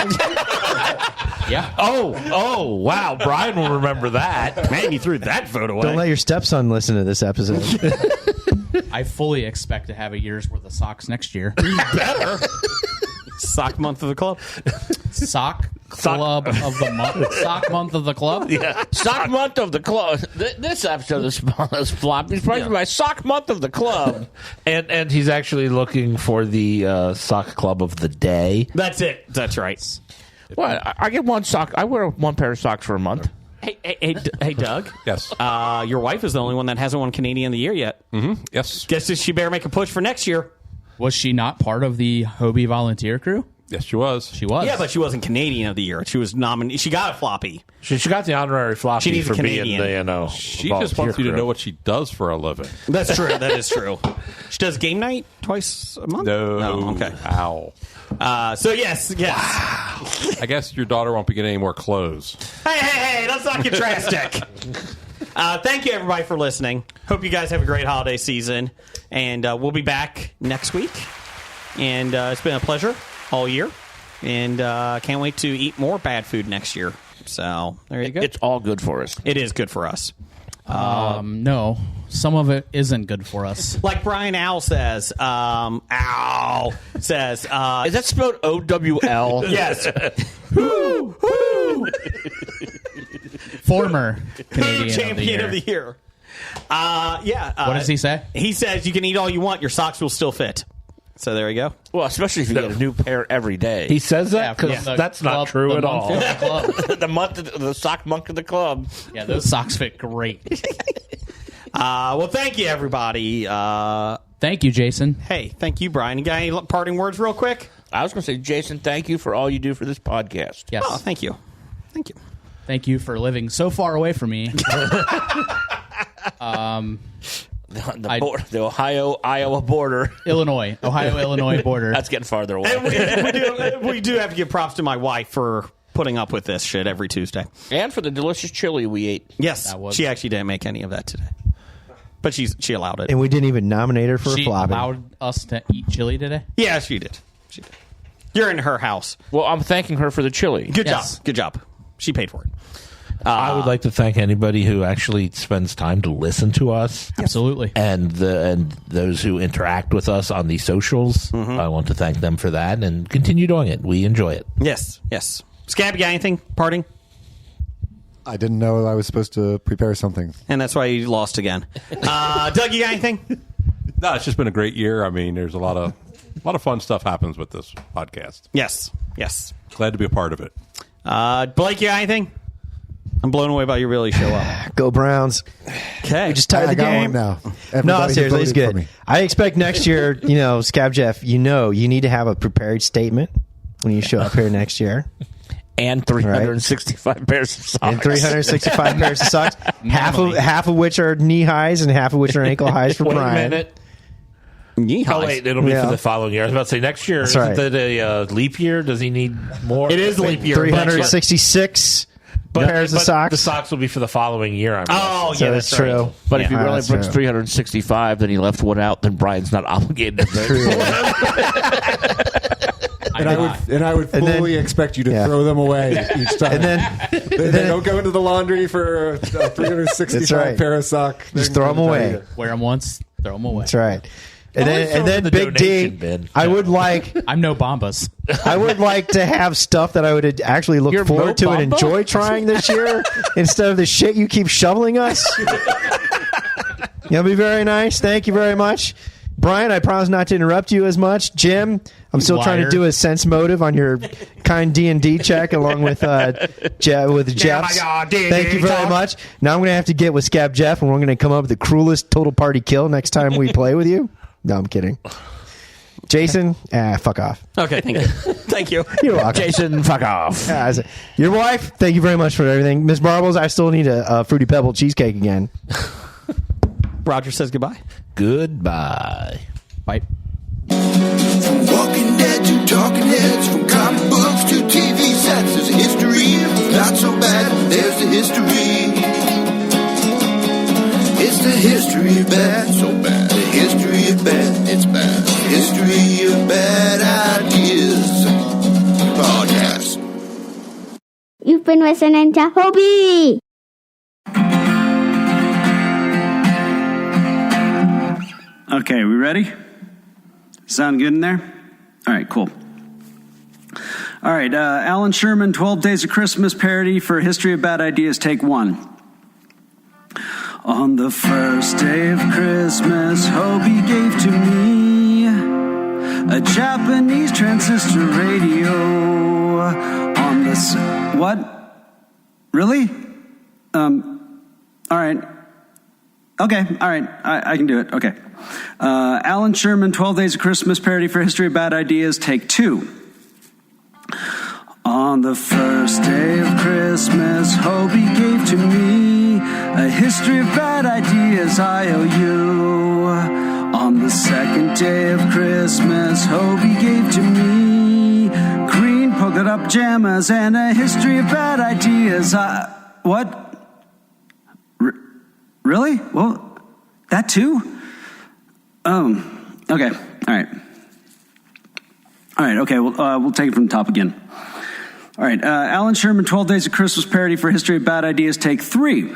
Yeah. Oh, wow. Brian will remember that. Man, you threw that vote away. Don't let your stepson listen to this episode. I fully expect to have a year's worth of socks next year. You better. Sock month of the club. Sock club of the month. Sock month of the club? Yeah. Sock month of the club. This episode of Floppy is brought to you by Sock month of the club. And he's actually looking for the sock club of the day. That's it. That's right. Well, I get one sock. I wear one pair of socks for a month. Hey, Doug. Yes. Your wife is the only one that hasn't won Canadian of the Year yet. Mm-hmm. Yes. Guess she better make a push for next year. Was she not part of the Hobie volunteer crew? Yes, she was. She was. Yeah, but she wasn't Canadian of the Year. She was nominated. She got a Floppy. She got the honorary Floppy She needs a for being Canadian. the She just wants you to know what she does for a living. That's true. That is true. She does game night twice a month? No. Okay. Ow. So, yes. I guess your daughter won't be getting any more clothes. Hey, let's not get drastic. Thank you, everybody, for listening. Hope you guys have a great holiday season. And we'll be back next week. And it's been a pleasure all year. And can't wait to eat more bad food next year. So there you go. It's all good for us. It is good for us. No, some of it isn't good for us. Like Brian Owl says. Owl says. Is that spelled O-W-L? Yes. Former Canadian champion of the year. Yeah. What does he say? He says you can eat all you want. Your socks will still fit. So there you go. Well, especially if you get a new pair every day. He says that because that's not true at all. The sock monk of the club. Yeah, those socks fit great. Well, thank you, everybody. Thank you, Jason. Hey, thank you, Brian. You got any parting words real quick? I was going to say, Jason, thank you for all you do for this podcast. Yes. Oh, thank you. Thank you. Thank you for living so far away from me. The Ohio-Iowa border. Ohio-Illinois border. That's getting farther away. And we do have to give props to my wife for putting up with this shit every Tuesday. And for the delicious chili we ate. Yes. She actually didn't make any of that today. But she allowed it. And we didn't even nominate her for a She floppy. allowed us to eat chili today? Yeah, she did. You're in her house. Well, I'm thanking her for the chili. Good job. Good job. She paid for it. I would like to thank anybody who actually spends time to listen to us. Absolutely. And those who interact with us on the socials. I want to thank them for that and continue doing it. We enjoy it. Yes. Scab, you got anything? Parting? I didn't know I was supposed to prepare something. And that's why you lost again. Doug, you got anything? No, it's just been a great year. I mean, there's a lot of fun stuff happens with this podcast. Yes. Glad to be a part of it. Blake, you got anything? I'm blown away by you really show up. Go Browns. Okay. We just tied the I got game. one now. No, Everybody seriously, it's voted for good. me. I expect next year, Scab Jeff, you need to have a prepared statement when you show up here next year. And 365 pairs of socks. And 365 pairs of socks. half of which are knee highs and half of which are ankle highs for Wait Brian. a minute. Knee highs. Oh, wait, it'll be Yeah. for the following year. I was about to say next year. That's Isn't right. that a leap year? Does he need more? It is leap year. 366 pairs of but socks. The socks will be for the following year. I'm guessing. So that's true. But if he really that's brings true. 365, then he left one out, then Brian's not obligated to bring And I would fully expect you to throw them away each time. And then they don't go into the laundry for a 365 That's right. pair of socks. Just throw them away. Wear them once, throw them away. That's right. And Always throw then them in the Big D, donation bin. I would like I'm no Bombas. I would like to have stuff that I would actually look You're forward to Mo and Bamba? enjoy trying this year instead of the shit you keep shoveling us. That'll be very nice. Thank you very much. Brian, I promise not to interrupt you as much. Jim, I'm still trying to do a sense motive on your kind D&D check along with Jeff. Thank you very much. Now I'm going to have to get with Scab Jeff and we're going to come up with the cruelest total party kill next time we play with you. No, I'm kidding. Jason, fuck off. Okay, thank you. Thank you. You're welcome. Jason, fuck off. Your wife, thank you very much for everything. Miss Marbles, I still need a Fruity Pebble cheesecake again. Roger says goodbye. Goodbye. Bye. From Walking Dead to Talking Heads, from comic books to TV sets, there's a history. Not so bad, there's the history. It's the history of bad, so bad. The history of bad, it's bad. History of bad ideas. Podcast. You've been listening to Hobie. Okay, we ready? Sound good in there? All right, cool. All right, Alan Sherman, 12 Days of Christmas parody for History of Bad Ideas, take 1. On the first day of Christmas, Hobie gave to me a Japanese transistor radio. On this, what? Really? All right. Okay, all right, I can do it. Okay. Alan Sherman, 12 Days of Christmas parody for History of Bad Ideas, take 2. On the first day of Christmas, Hobie gave to me a history of bad ideas, IOU. On the second day of Christmas, Hobie gave to me green polka dot pajamas and a history of bad ideas. What? Really? Well, that too? Okay, all right. All right, okay, we'll take it from the top again. All right, Alan Sherman, 12 Days of Christmas parody for History of Bad Ideas, take 3.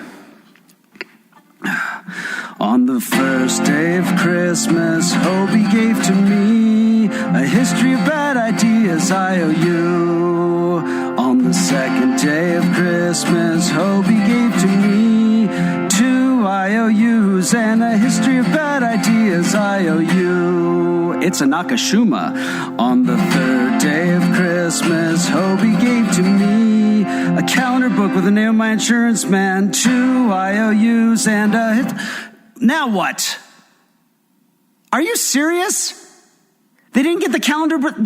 On the first day of Christmas, Hobie gave to me a history of bad ideas, IOU. On the second day of Christmas, Hobie gave to me 2 IOUs and a history of bad ideas, IOU. It's a Nakashima. On the third day of Christmas, Hobie gave to me a calendar book with the name of my insurance man, 2 IOUs and a... Now what? Are you serious? They didn't get the calendar book...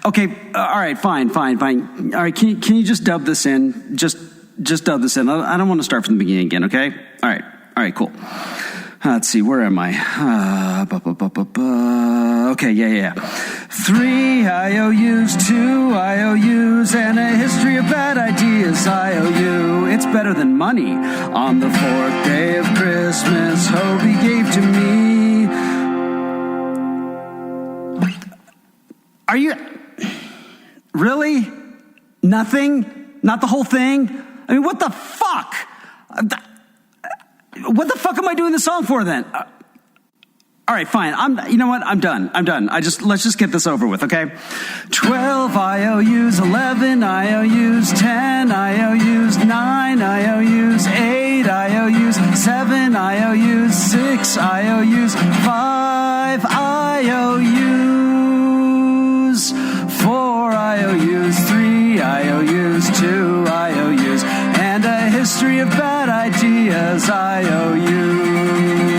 Okay, all right, fine. All right, can you just dub this in? Just dub this in. I don't want to start from the beginning again, okay? All right, cool. Let's see, where am I? Okay, yeah. 3 IOUs, 2 IOUs, and a history of bad ideas, IOU. It's better than money. On the 4th day of Christmas, Hobie gave to me... Are you... Really? Nothing? Not the whole thing? I mean, what the fuck? What the fuck am I doing the song for then? All right, fine. You know what? I'm done. Let's just get this over with, okay? 12 IOUs, 11 IOUs, 10 IOUs, 9 IOUs, 8 IOUs, 7 IOUs, 6 IOUs, 5 IOUs, 4 IOUs, 3 IOUs, 2 IOUs, and a history of bad ideas, IOUs.